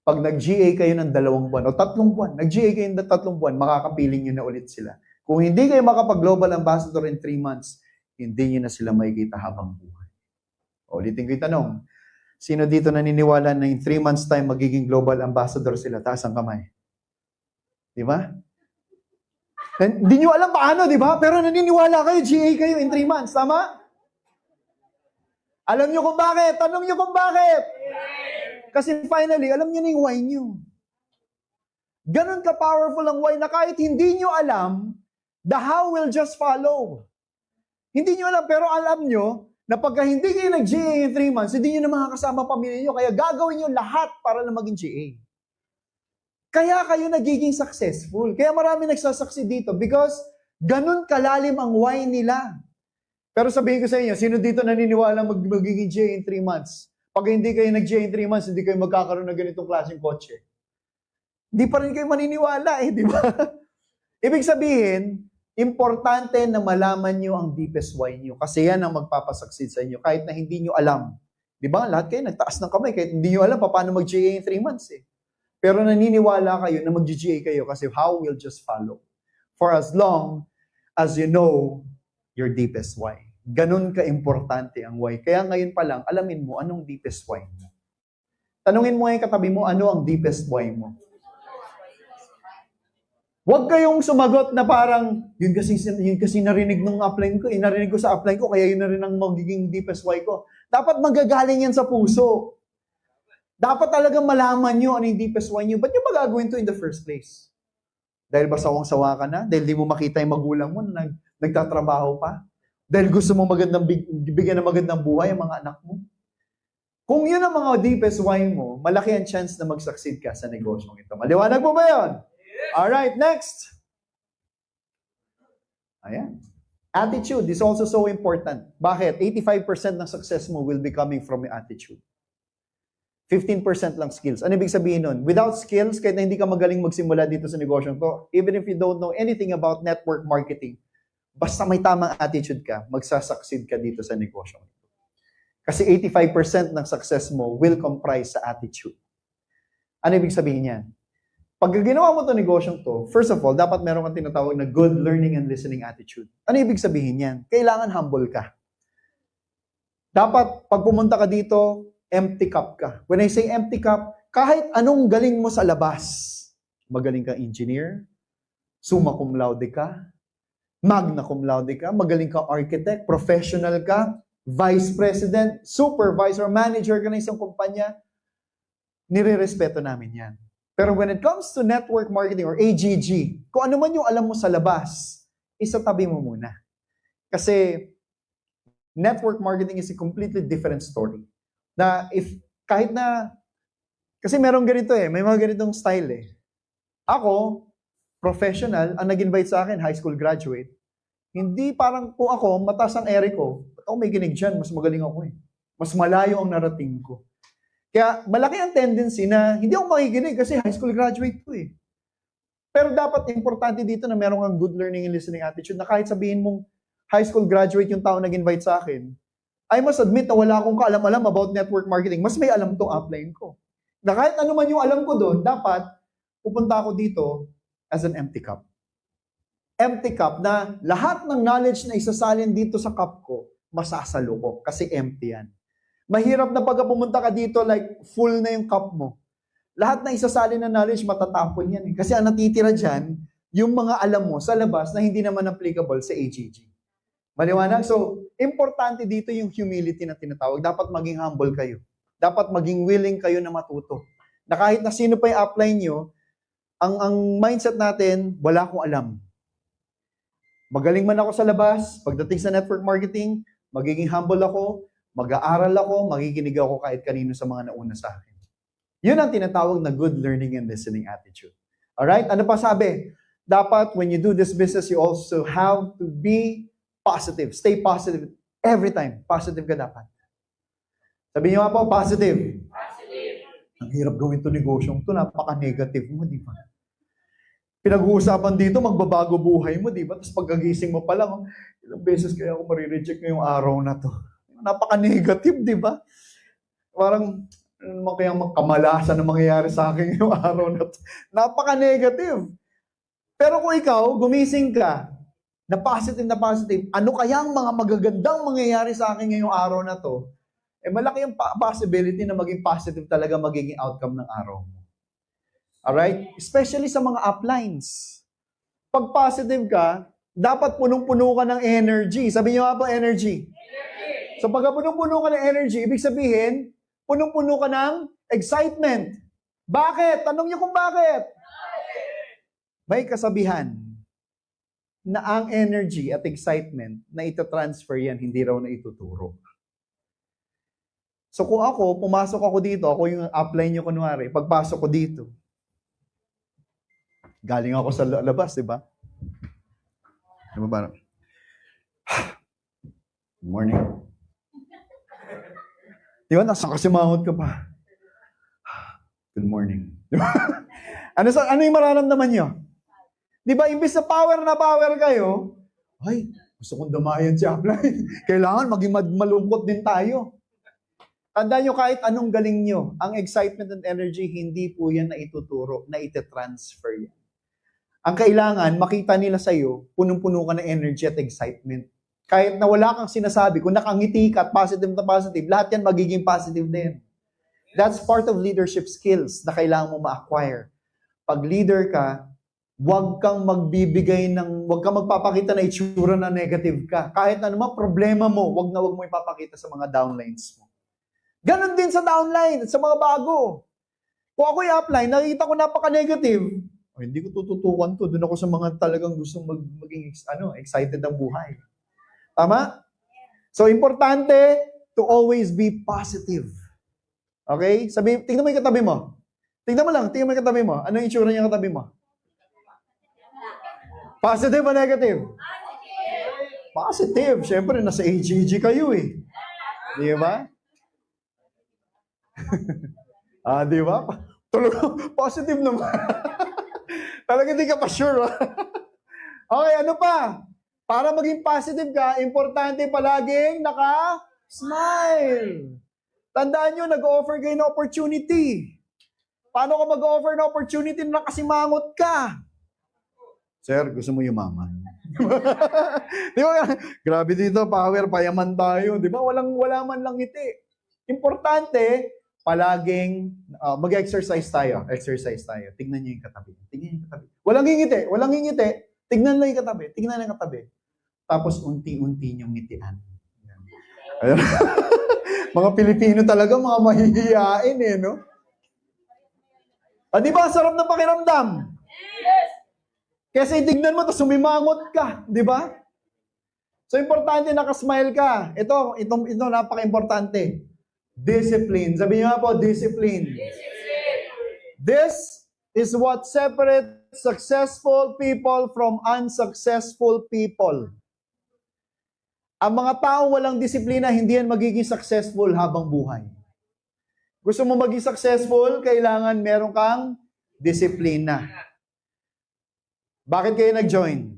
Pag nag-GA kayo ng 2 buwan o 3 buwan, nag-GA kayo ng 3 buwan, makakapiling nyo na ulit sila. Kung hindi kayo makapag-global ambassador in 3 months, hindi nyo na sila makikita habang buhay. Ulitin ko yung tanong. Sino dito naniniwala na in 3 months time magiging global ambassador sila? Taas ang kamay. Di ba? Hindi nyo alam paano, di ba? Pero naniniwala kayo, GA kayo in 3 months. Tama? Alam nyo kung bakit? Tanong nyo kung bakit? Kasi finally, alam nyo na yung why nyo. Ganon ka-powerful ang why na kahit hindi nyo alam, the how will just follow. Hindi nyo alam, pero alam nyo na pagka hindi kayo nag-GA in 3 months, hindi nyo na makakasama pamilya nyo, kaya gagawin nyo lahat para na maging GA. Kaya kayo nagiging successful. Kaya marami nagsasucceed dito because ganun kalalim ang why nila. Pero sabihin ko sa inyo, sino dito naniniwala magiging GA in 3 months? Pag hindi kayo nag-GA in 3 months, hindi kayo magkakaroon ng ganitong klaseng kotse. Hindi pa rin kayo maniniwala di ba? Ibig sabihin, importante na malaman nyo ang deepest why nyo. Kasi yan ang magpapasucceed sa inyo kahit na hindi nyo alam. Di ba? Lahat kayo nagtaas ng kamay kahit hindi nyo alam paano mag-GA in 3 months Pero naniniwala kayo na mag-GA kayo kasi how will just follow. For as long as you know your deepest why. Ganun ka-importante ang why. Kaya ngayon pa lang, alamin mo anong deepest why mo. Tanungin mo yung katabi mo, ano ang deepest why mo? Huwag kayong sumagot na parang, yun kasi narinig ng upline ko, narinig ko sa upline ko, kaya yun na rin ang magiging deepest why ko. Dapat magagaling yan sa puso. Dapat talagang malaman nyo ano yung deepest why nyo. Ba't nyo magagawin to in the first place? Dahil ba sawang-sawa ka na? Dahil di mo makita yung magulang mo na nagtatrabaho pa? Dahil gusto mo bigyan ng magandang buhay ang mga anak mo? Kung yun ang mga deepest why mo, malaki ang chance na mag-succeed ka sa negosyong ito. Maliwanag mo ba yun? Alright, next. Ayan. Attitude is also so important. Bakit? 85% ng success mo will be coming from your attitude. 15% lang skills. Ano ibig sabihin nun? Without skills, kahit na hindi ka magaling magsimula dito sa negosyong to, even if you don't know anything about network marketing, basta may tamang attitude ka, magsasucceed ka dito sa negosyong ito. Kasi 85% ng success mo will comprise sa attitude. Ano ibig sabihin yan? Pag ginawa mo to negosyong to, first of all, dapat meron kang tinatawag na good learning and listening attitude. Ano ibig sabihin yan? Kailangan humble ka. Dapat, pag pumunta ka dito, empty cup ka. When I say empty cup, kahit anong galing mo sa labas, magaling kang engineer, summa cum laude ka, magna cum laude ka, magaling kang architect, professional ka, vice president, supervisor, manager ka ng isang kumpanya, nire-respeto namin yan. Pero when it comes to network marketing or AGG, kung ano man yung alam mo sa labas, isatabi mo muna. Kasi network marketing is a completely different story. Na kahit na, kasi merong ganito may mga ganitong style Ako, professional, ang nag-invite sa akin, high school graduate. Hindi parang kung ako, mataas ang ere ko, ako may ginig dyan, mas magaling ako Mas malayo ang narating ko. Kaya malaki ang tendency na hindi ako makikinig kasi high school graduate ko Pero dapat importante dito na meron kang good learning and listening attitude na kahit sabihin mong high school graduate yung tao nag-invite sa akin, I must admit na wala akong kaalam-alam about network marketing. Mas may alam tong upline ko. Na kahit ano man yung alam ko doon, dapat pupunta ako dito as an empty cup. Empty cup na lahat ng knowledge na isasalin dito sa cup ko, masasalo ko kasi empty yan. Mahirap na pagka pumunta ka dito like full na yung cup mo. Lahat na isasalin na knowledge, matatapon yan Kasi ang natitira dyan, yung mga alam mo sa labas na hindi naman applicable sa AGG. Maliwanag? So, importante dito yung humility na tinatawag. Dapat maging humble kayo. Dapat maging willing kayo na matuto. Na kahit na sino pa yung upline nyo, ang mindset natin, wala akong alam. Magaling man ako sa labas, pagdating sa network marketing, magiging humble ako, mag-aaral ako, magiginig ako kahit kanino sa mga nauna sa akin. Yun ang tinatawag na good learning and listening attitude. Alright? Ano pa sabi? Dapat, when you do this business, you also have to be positive. Stay positive. Every time. Positive ka dapat. Sabihin niyo nga po, positive. Positive. Ang hirap gawin to negosyong to. Napaka-negative mo, di ba? Pinag-uusapan dito, magbabago buhay mo, di ba? Tapos pagkagising mo pa lang, ilang beses kaya ako marireject ngayong araw na to. Napaka-negative, di ba? Parang, ano naman kaya kamalasan na mangyayari sa akin ngayong araw na to. Napaka-negative. Pero kung ikaw, gumising ka, na positive, ano kaya ang mga magagandang mangyayari sa akin ngayong araw na to, malaki yung possibility na maging positive talaga magiging outcome ng araw mo. Alright? Especially sa mga uplines. Pag positive ka, dapat punong-puno ka ng energy. Sabi niyo nga po, energy. So pag punong-puno ka ng energy, ibig sabihin, punong-puno ka ng excitement. Bakit? Tanong niyo kung bakit. May kasabihan na ang energy at excitement na ito-transfer yan, hindi raw na ituturo. So kung ako, pumasok ako dito, ako yung upline nyo kunwari, pagpasok ko dito, galing ako sa labas, di ba? Di ba parang, good morning. Di ba, nasa kasimangot ka pa. Good morning. Di ba? Ano yung mararamdaman nyo? Di ba, imbis na power kayo, ay, gusto kong damayan si upline. Kailangan maging malungkot din tayo. Tandaan nyo, kahit anong galing nyo, ang excitement and energy, hindi po yan na ituturo, na ite-transfer yan. Ang kailangan, makita nila sa'yo, punong-puno ka ng energy at excitement. Kahit na wala kang sinasabi, kung nakangiti ka at positive na positive, lahat yan magiging positive din. That's part of leadership skills na kailangan mo ma-acquire. Pag leader ka, huwag kang magpapakita na itsura na negative ka. Kahit na naman problema mo, huwag mo ipapakita sa mga downlines mo. Ganon din sa downline, sa mga bago. Kung ako yung upline, nakikita ko napaka-negative, hindi ko tututukan to. Doon ako sa mga talagang gustong maging excited ang buhay. Tama? So, importante to always be positive. Okay? Tingnan mo yung katabi mo. Tingnan mo yung katabi mo. Ano yung itsura niya katabi mo? Positive o negative? Positive. Siyempre, nasa AGG kayo eh. Di ba? Di ba? Positive naman. Talaga hindi ka pa sure. Okay, ano pa? Para maging positive ka, importante palaging naka-smile. Tandaan nyo, nag-offer kayo ng opportunity. Paano ka mag-offer ng opportunity na nakasimangot ka? Sir, gusto mo yumaman? Di ba? Grabe dito, power, payaman tayo. Di ba? Wala man lang ngiti. Importante, palaging mag-exercise tayo. Exercise tayo. Tignan niyo yung katabi. Walang ngingiti. Tignan lang yung katabi. Tapos unti-unti niyong ngitian. Mga Pilipino talaga, mga mahihiyain eh, no? Di ba? Sarap na pakiramdam. Yes! Kasi tignan mo, tapos sumimangot ka. Di ba? So, importante nakasmile ka. Ito napaka-importante. Discipline. Sabi niyo nga po, discipline. This is what separates successful people from unsuccessful people. Ang mga tao walang disiplina, hindi yan magiging successful habang buhay. Gusto mo maging successful, kailangan meron kang disiplina. Bakit kayo nag-join?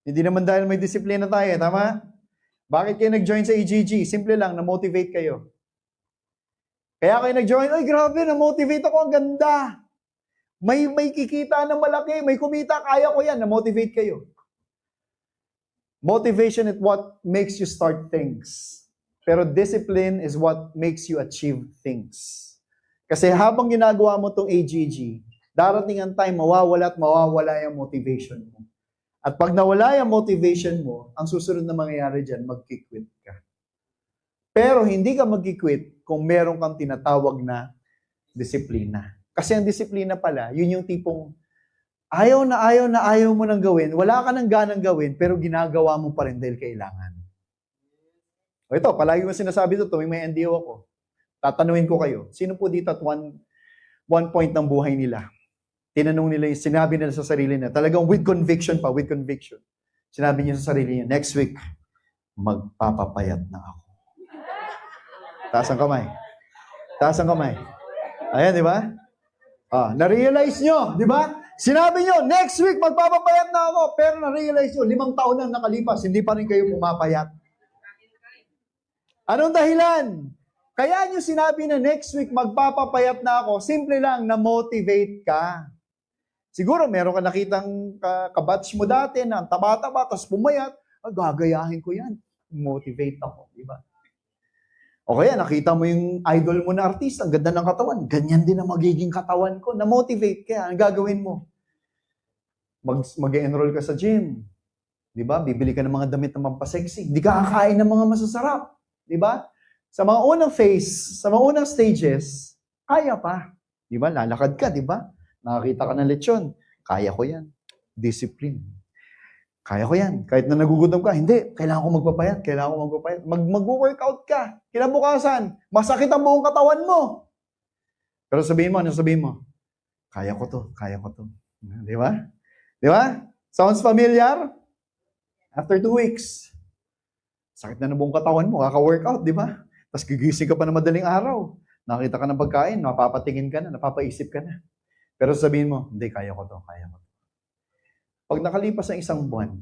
Hindi naman dahil may disiplina tayo, tama? Bakit kayo nag-join sa EGG? Simple lang, na-motivate kayo. Kaya kayo nag-join, ay grabe, na-motivate ako, ang ganda. May kikita na malaki, may kumita, kaya ko yan, na-motivate kayo. Motivation is what makes you start things. Pero discipline is what makes you achieve things. Kasi habang ginagawa mo itong AGG, darating ang time, mawawala yung motivation mo. At pag nawala yung motivation mo, ang susunod na mangyayari dyan, mag-quit ka. Pero hindi ka mag-quit kung meron kang tinatawag na disiplina. Kasi ang disiplina pala, yun yung tipong ayaw mo nang gawin, wala ka nang ganang gawin, pero ginagawa mo pa rin dahil kailangan. O ito, palagi ko sinasabi ito, tuwing may NDO ako. Tatanungin ko kayo, sino po dito at one point ng buhay nila? Tinanong nila, sinabi nila sa sarili nila, talagang with conviction. Sinabi niya sa sarili niya, next week, magpapapayat na ako. Taas ang kamay. Ayan, di ba? Na-realize nyo, di ba? Sinabi nyo, next week, magpapapayat na ako. Pero na-realize nyo, 5 taon na nakalipas, hindi pa rin kayo pumapayat. Anong dahilan? Kaya nyo sinabi na next week, magpapapayat na ako, simple lang, na-motivate ka. Siguro, meron ka nakitang kabatch mo dati na taba-taba, tapos pumayat, gagayahin ko yan. Motivate ako, di ba? O kaya, nakita mo yung idol mo na artista, ang ganda ng katawan, ganyan din ang magiging katawan ko, na-motivate ka, ang gagawin mo? Mag-enroll ka sa gym, di ba? Bibili ka ng mga damit na mampasexy, hindi ka kakain ng mga masasarap, di ba? Sa mga unang phase, sa mga unang stages, kaya pa, di ba? Lalakad ka, di ba? Nakakita ka ng lechon, kaya ko yan. Discipline. Kaya ko yan. Kahit na nagugutom ka, hindi. Kailangan ko magpapayat. Kailangan ko magpapayat. Mag-workout ka. Kinabukasan, masakit ang buong katawan mo. Pero sabihin mo, ano sabihin mo? Kaya ko to. Kaya ko to. Di ba? Di ba? Sounds familiar? After 2 weeks, sakit na ng buong katawan mo. Kaka-workout, di ba? Tapos gigising ka pa na madaling araw. Nakita ka ng pagkain, napapatingin ka na, napapaisip ka na. Pero sabihin mo, hindi, kaya ko to. Kaya ko to. Pag nakalipas ang 1 buwan,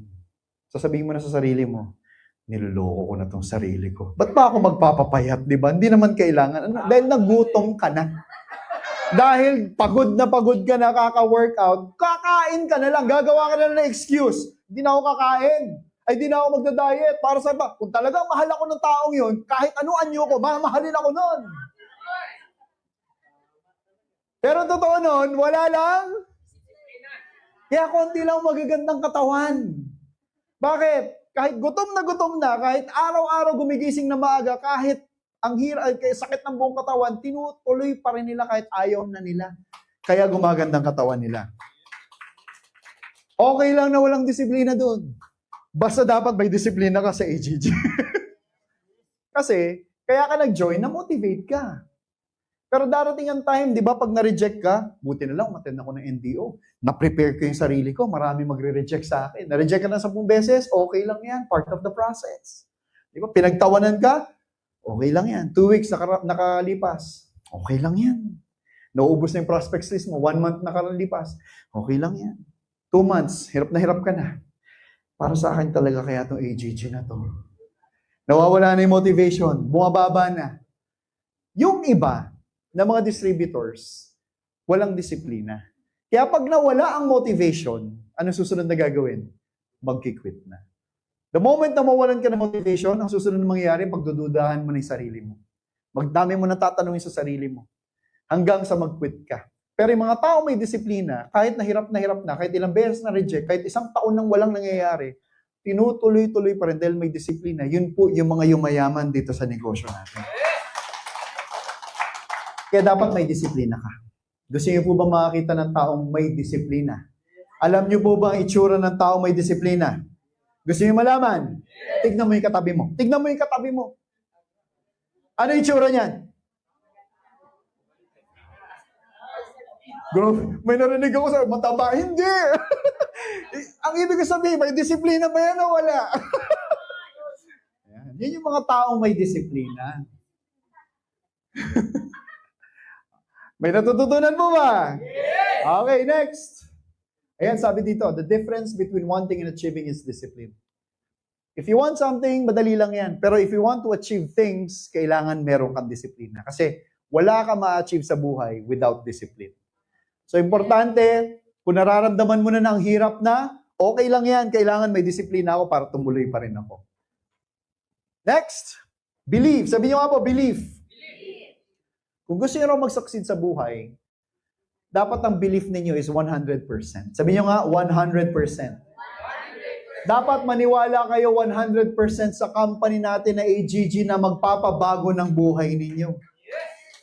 sasabihin mo na sa sarili mo, niloloko ko na tong sarili ko. Ba't pa ako magpapapayat, di ba? Hindi naman kailangan. Dahil nagutom ka na. Dahil pagod ka na kaka-workout, kakain ka na lang. Gagawa ka na ng excuse. Hindi na ako kakain. Ay, di na ako magda-diet. Para sa iba, kung talagang mahal ako ng taong yun, kahit ano-anyo ko, mamahalin ako nun. Pero totoo nun, wala lang. Kaya konti lang magagandang katawan. Bakit? Kahit gutom na, kahit araw-araw gumigising na maaga, kahit ang sakit ng buong katawan, tinutuloy pa rin nila kahit ayaw na nila. Kaya gumagandang katawan nila. Okay lang na walang disiplina doon. Basta dapat may disiplina ka sa AGG. Kasi, kaya ka nag-join, na-motivate ka. Pero darating ang time, di ba, pag na-reject ka, buti na lang, umattend ako ng NDO. Na-prepare ko yung sarili ko, marami magre-reject sa akin. Na-reject ka na 10 beses, okay lang yan, part of the process. Di ba, pinagtawanan ka, okay lang yan. 2 weeks nakalipas, okay lang yan. Nauubos na yung prospects list mo, 1 month nakalipas, okay lang yan. 2 months, hirap ka na. Para sa akin talaga kaya itong AGG na to. Nawawala na yung motivation, bumababa na. Yung iba, na mga distributors, walang disiplina. Kaya pag nawala ang motivation, ano susunod na gagawin? Magki-quit na. The moment na mawalan ka ng motivation, ang susunod na mangyayari, pagdududahan mo na yung sarili mo. Magdami mo na tatanungin sa sarili mo. Hanggang sa mag-quit ka. Pero yung mga tao may disiplina, kahit nahirap na, kahit ilang beses na reject, kahit 1 taon nang walang nangyayari, tinutuloy-tuloy pa rin dahil may disiplina. Yun po yung mga yumayaman dito sa negosyo natin. Kaya dapat may disiplina ka. Gusto niyo po ba makakita ng taong may disiplina? Alam niyo po ba ang itsura ng taong may disiplina? Gusto niyo malaman? Tignan mo yung katabi mo. Tignan mo yung katabi mo. Ano yung itsura niyan? May narinig ako sa mataba. Hindi! Ang ibig sabihin, may disiplina ba yan o wala? Yan yung mga taong may disiplina. May natututunan mo ba? Yes! Okay, next. Ayan, sabi dito, the difference between wanting and achieving is discipline. If you want something, madali lang yan. Pero if you want to achieve things, kailangan meron kang disiplina. Kasi wala ka ma-achieve sa buhay without discipline. So, importante, kung nararamdaman mo na ng hirap na, okay lang yan. Kailangan may disiplina ako para tumuloy pa rin ako. Next, believe. Sabi niyo nga po, believe. Kung gusto niyo mag-succeed sa buhay, dapat ang belief ninyo is 100%. Sabi niyo nga, 100%. Dapat maniwala kayo 100% sa company natin na AGG na magpapabago ng buhay ninyo.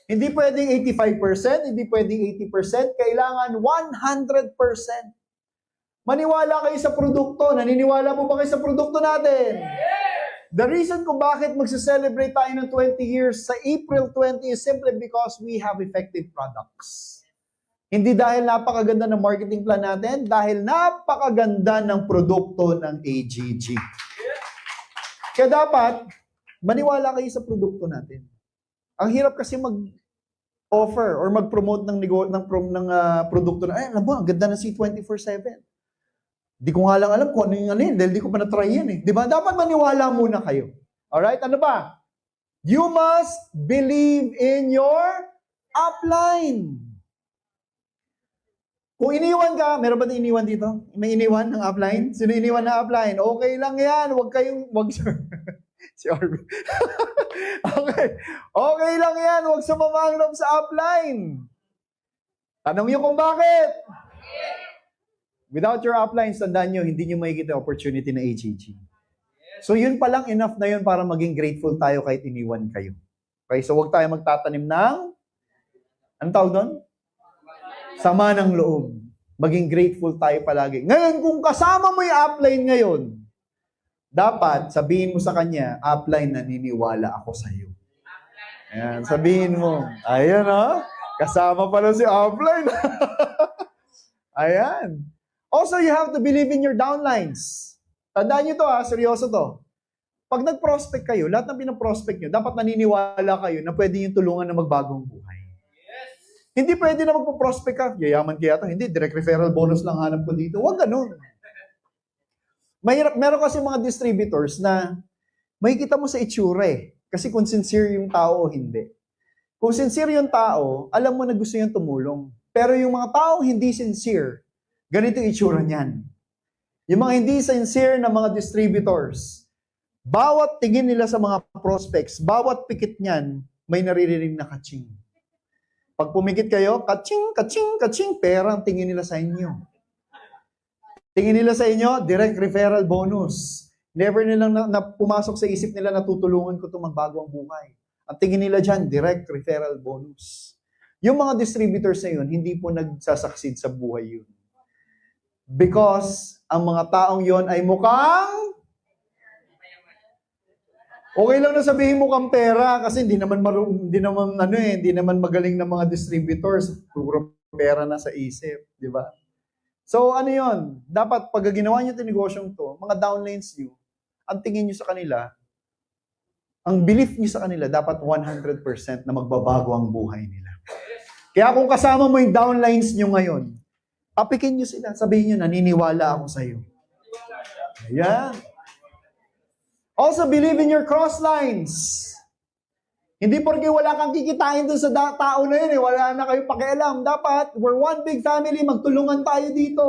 Hindi pwedeng 85%, hindi pwedeng 80%, kailangan 100%. Maniwala kayo sa produkto. Naniniwala po ba kayo sa produkto natin? The reason kung bakit magse-celebrate tayo ng 20 years sa April 20 is simply because we have effective products. Hindi dahil napakaganda ng marketing plan natin, dahil napakaganda ng produkto ng AGG. Kaya dapat, maniwala kayo sa produkto natin. Ang hirap kasi mag-offer or mag-promote ng produkto na, ay, alam mo, ang ganda ng C24/7. Di ko nga lang alam kung ano yung dahil di ko pa na-try yan eh. Di ba? Dapat maniwala muna kayo. Alright? Ano ba? You must believe in your upline. Kung iniwan ka, meron ba iniwan dito? May iniwan ng upline? Sino iniwan ng upline? Okay lang yan. Wag si Orvin. Okay lang yan. Huwag sumama ang loob sa upline. Tanong nyo kung bakit. Without your upline, tandaan nyo, hindi nyo makikita opportunity na AGG. So yun palang enough na yun para maging grateful tayo kahit iniwan kayo. Okay, so huwag tayo magtatanim ng, anong tawag doon? Sama ng loob. Maging grateful tayo palagi. Ngayon, kung kasama mo yung upline ngayon, dapat sabihin mo sa kanya, upline, naniniwala ako sa iyo. Ayan, sabihin mo. Ayan, kasama pala si upline. Ayan. Also, you have to believe in your downlines. Tandaan nyo to, seryoso to. Pag nag-prospect kayo, lahat ng pinaprospect nyo, dapat naniniwala kayo na pwede yung tulungan na magbagong buhay. Hindi pwede na magpo-prospect ka. Yayaman kaya to. Hindi, direct referral bonus lang hanap ko dito. Huwag ganun. Mahirap. Meron kasi mga distributors na makikita mo sa itsura eh. Kasi kung sincere yung tao o hindi. Kung sincere yung tao, alam mo na gusto niyang tumulong. Pero yung mga tao hindi sincere, ganito yung itsura niyan. Yung mga hindi sincere na mga distributors, bawat tingin nila sa mga prospects, bawat pikit niyan, may naririnig na kaching. Pag pumikit kayo, kaching, kaching, kaching, pera ang tingin nila sa inyo. Tingin nila sa inyo, direct referral bonus. Never nilang na pumasok sa isip nila na tutulungan ko itong magbago ang buhay. Ang tingin nila dyan, direct referral bonus. Yung mga distributors na yun, hindi po nagsasucceed sa buhay yun. Because ang mga taong yon ay mukhang okay lang na sabihin mukhang pera kasi hindi naman magaling ng mga distributors, puro pera na sa isip, di ba? So ano yon? Dapat pag ginawa niyo 'tong negosyong to, mga downlines niyo, ang tingin niyo sa kanila, ang belief niyo sa kanila dapat 100% na magbabago ang buhay nila. Kaya kung kasama mo yung downlines niyo ngayon, tapikin niyo sila, sabihin niyo, naniniwala ako sa iyo. Ayan. Also, believe in your cross lines. Hindi porque wala kang kikitain dun sa tao na yun, wala na kayo pakialam. Dapat, we're one big family, magtulungan tayo dito.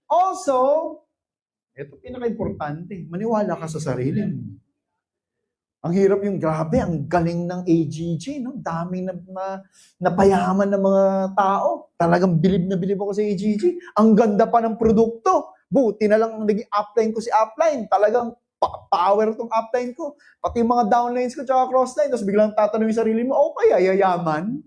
Also, ito pinaka-importante, maniwala ka sa sarili mo. Ang hirap yung grabe, ang galing ng AGG, no? Daming napayaman ng mga tao. Talagang bilib na bilib ako sa AGG. Ang ganda pa ng produkto. Buti na lang naging upline ko si upline. Talagang power tong upline ko. Pati yung mga downlines ko tsaka crossline. Tapos biglang tatanong yung sarili mo, kaya yayaman?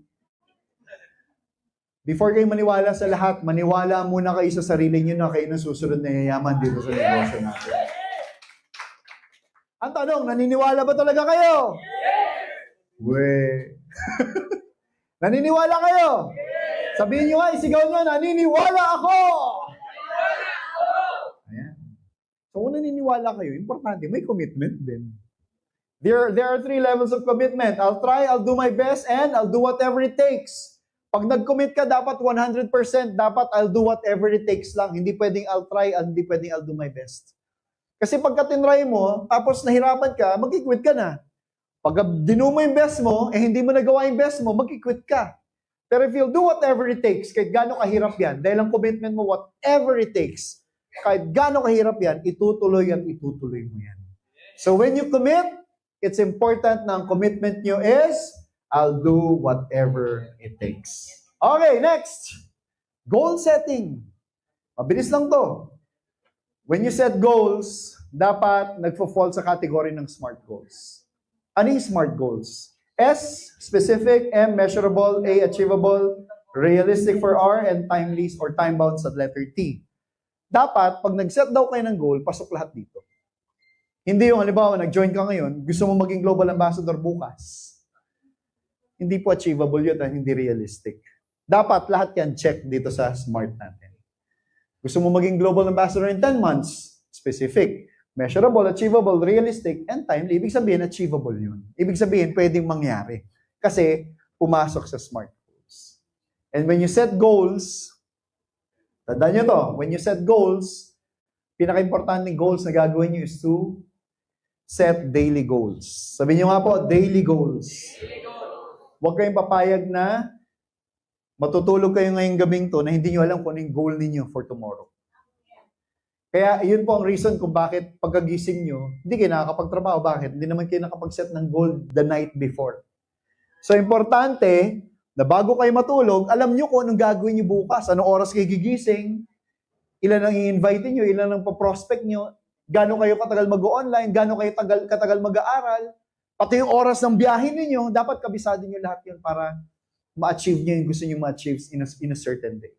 Before kayo maniwala sa lahat, maniwala muna kayo sa sarili nyo na kayo na susunod na yayaman dito sa negosyo natin. Ang tanong, naniniwala ba talaga kayo? Yes! Naniniwala kayo? Yes! Sabihin nyo nga, isigaw nyo, naniniwala ako! Ayan. So kung naniniwala kayo, importante, may commitment din. There are 3 levels of commitment. I'll try, I'll do my best, and I'll do whatever it takes. Pag nag-commit ka, dapat 100%, dapat I'll do whatever it takes lang. Hindi pwedeng I'll try, hindi pwedeng I'll do my best. Kasi pagka tinry mo, tapos nahirapan ka, mag-quit ka na. Pag dinu mo yung best mo, hindi mo nagawa yung best mo, mag-quit ka. Pero if you'll do whatever it takes, kahit gaano kahirap yan, dahil ang commitment mo, whatever it takes, kahit gaano kahirap yan, itutuloy at itutuloy mo yan. So when you commit, it's important na ang commitment nyo is, I'll do whatever it takes. Okay, next. Goal setting. Mabilis lang to. When you set goals, dapat nagfo-fall sa category ng SMART goals. Ano yung SMART goals? S, specific, M, measurable, A, achievable, realistic for R, and timely or time-bound sa letter T. Dapat, pag nag-set daw kayo ng goal, pasok lahat dito. Hindi yung, halimbawa, nag-join ka ngayon, gusto mo maging global ambassador bukas. Hindi po achievable yun at hindi realistic. Dapat lahat yan check dito sa SMART natin. Gusto mo maging global ambassador in 10 months? Specific. Measurable, achievable, realistic, and timely. Ibig sabihin, achievable yun. Ibig sabihin, pwedeng mangyari. Kasi, pumasok sa SMART goals. And when you set goals, tandaan nyo to, when you set goals, pinaka-importanting goals na gagawin nyo is to set daily goals. Sabihin nyo nga po, daily goals. Huwag kayong papayag na matutulog kayo ngayong gabing to na hindi nyo alam kung ano yung goal ninyo for tomorrow. Kaya yun po ang reason kung bakit pagkagising nyo, hindi kayo nakakapagtrabaho. Bakit? Hindi naman kayo nakapag-set ng goal the night before. So, importante na bago kayo matulog, alam nyo kung anong gagawin nyo bukas. Anong oras kayo gigising, ilan ang i-invite nyo, ilan ang pa-prospect nyo, gano'n kayo katagal mag-online, gano'n kayo katagal mag-aaral, pati yung oras ng biyahe ninyo, dapat kabisado nyo lahat yun para ma-achieve nyo yung gusto nyo ma-achieve in a certain day.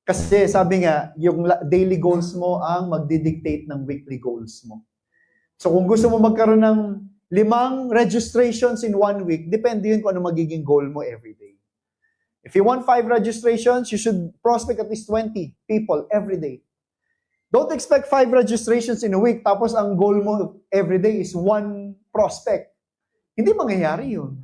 Kasi sabi nga, yung daily goals mo ang magdidictate ng weekly goals mo. So kung gusto mo magkaroon ng 5 registrations in 1 week, depende yun kung ano magiging goal mo every day. If you want 5 registrations, you should prospect at least 20 people every day. Don't expect 5 registrations in a week, tapos ang goal mo every day is 1 prospect. Hindi mangyayari yun.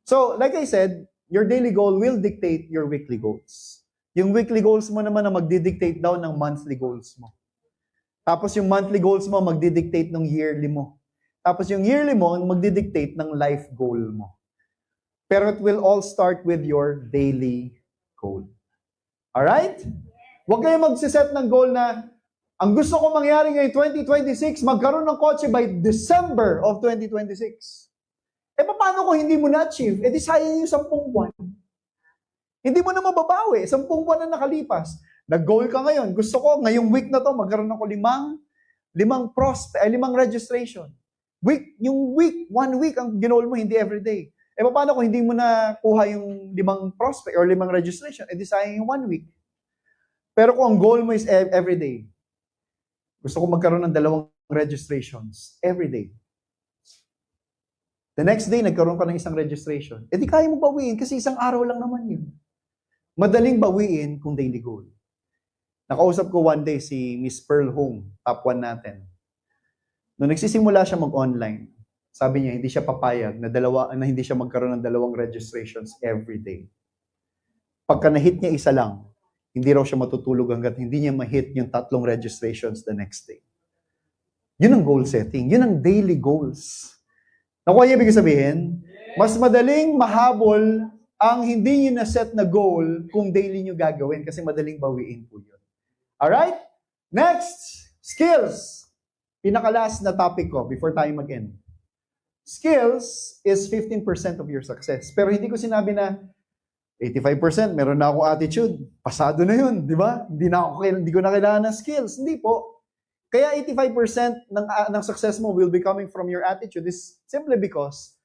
So, like I said, your daily goal will dictate your weekly goals. Yung weekly goals mo naman na magdidictate daw ng monthly goals mo. Tapos yung monthly goals mo magdidictate ng yearly mo. Tapos yung yearly mo magdidictate ng life goal mo. Pero it will all start with your daily goal. Alright? Huwag kayong magsiset ng goal na ang gusto ko mangyari ngayong 2026, magkaroon ng kotse by December of 2026. Paano kung hindi mo na-achieve? Di sayang yung 10 buwan. Hindi mo na mababawi. 10 buwan na nakalipas. Nag-goal ka ngayon. Gusto ko, ngayong week na to, magkaroon ako 5 registration. Yung 1 week ang ginol mo, hindi everyday. Paano kung hindi mo na kuha yung 5 prospect or 5 registration? Di sayang yung 1 week. Pero kung ang goal mo is everyday, gusto ko magkaroon ng 2 registrations everyday. The next day, nagkaroon ka ng 1 registration. Di kaya mo bawiin kasi 1 araw lang naman yun. Madaling bawiin kung daily goal. Nakausap ko one day si Miss Pearl Home, top 1 natin. Nung nagsisimula siya mag-online, sabi niya, hindi siya papayag na hindi siya magkaroon ng 2 registrations every day. Pagka na-hit niya 1 lang, hindi raw siya matutulog hanggat hindi niya ma-hit yung 3 registrations the next day. Yun ang goal setting. Yun ang daily goals. Nakuha niya ibig sabihin? Mas madaling mahabol ang hindi niyo na-set na goal kung daily niyo gagawin kasi madaling bawiin po yun. Alright? Next, skills. Pinaka-last na topic ko before tayo mag-end. Skills is 15% of your success. Pero hindi ko sinabi na 85% meron na akong attitude. Pasado na yun, di ba? Hindi ko na kailangan ng skills. Hindi po. Kaya 85% ng success mo will be coming from your attitude is simply because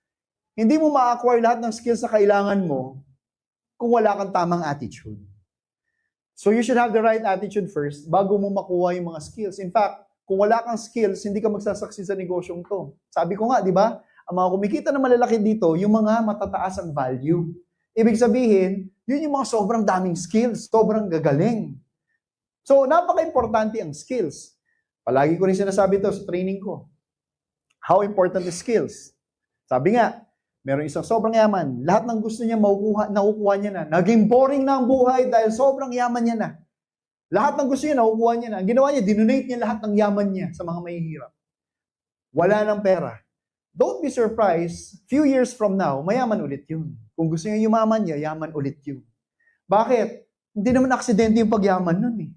hindi mo ma-acquire lahat ng skills na kailangan mo kung wala kang tamang attitude. So you should have the right attitude first bago mo makuha yung mga skills. In fact, kung wala kang skills, hindi ka magsasucceed sa negosyong to. Sabi ko nga, di ba? Ang mga kumikita na malalaki dito, yung mga matataas ang value. Ibig sabihin, yun yung mga sobrang daming skills, sobrang gagaling. So, napaka-importante ang skills. Palagi ko rin sinasabi to sa training ko. How important is skills? Sabi nga, meron isang sobrang yaman. Lahat ng gusto niya nakukuha niya na. Naging boring na ang buhay dahil sobrang yaman niya na. Lahat ng gusto niya, nakukuha niya na. Ang ginawa niya, dinonate niya lahat ng yaman niya sa mga mahihirap. Wala ng pera. Don't be surprised, few years from now, mayaman ulit yun. Kung gusto niya yumaman niya, yaman ulit yun. Bakit? Hindi naman aksidente yung pagyaman nun eh.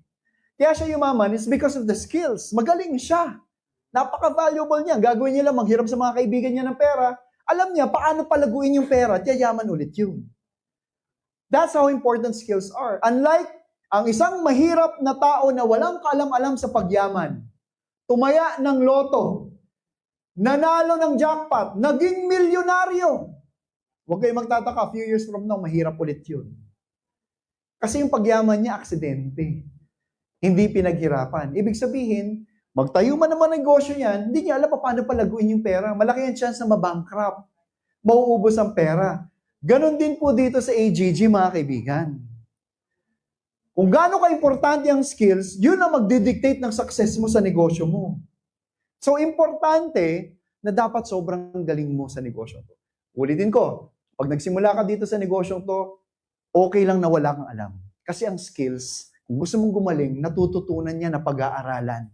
Kaya siya yumaman is because of the skills. Magaling siya. Napaka-valuable niya. Gagawin niya lang manghiram sa mga kaibigan niya ng pera. Alam niya paano palaguin yung pera at yayaman ulit yun. That's how important skills are. Unlike ang isang mahirap na tao na walang kaalam-alam sa pagyaman, tumaya ng loto, nanalo ng jackpot, naging milyonaryo. Huwag kayong magtataka, few years from now, mahirap ulit yun. Kasi yung pagyaman niya, aksidente. Hindi pinaghirapan. Ibig sabihin, magtayo man naman ng negosyo niyan, hindi niya alam paano palaguin yung pera. Malaki ang chance na mabankrupt. Mauubos ang pera. Ganon din po dito sa AGG, mga kaibigan. Kung gaano ka-importante ang skills, yun ang magdidictate ng success mo sa negosyo mo. So, importante na dapat sobrang galing mo sa negosyo to. Ulitin ko, pag nagsimula ka dito sa negosyo to, okay lang na wala kang alam. Kasi ang skills, kung gusto mong gumaling, natututunan niya na pag-aaralan.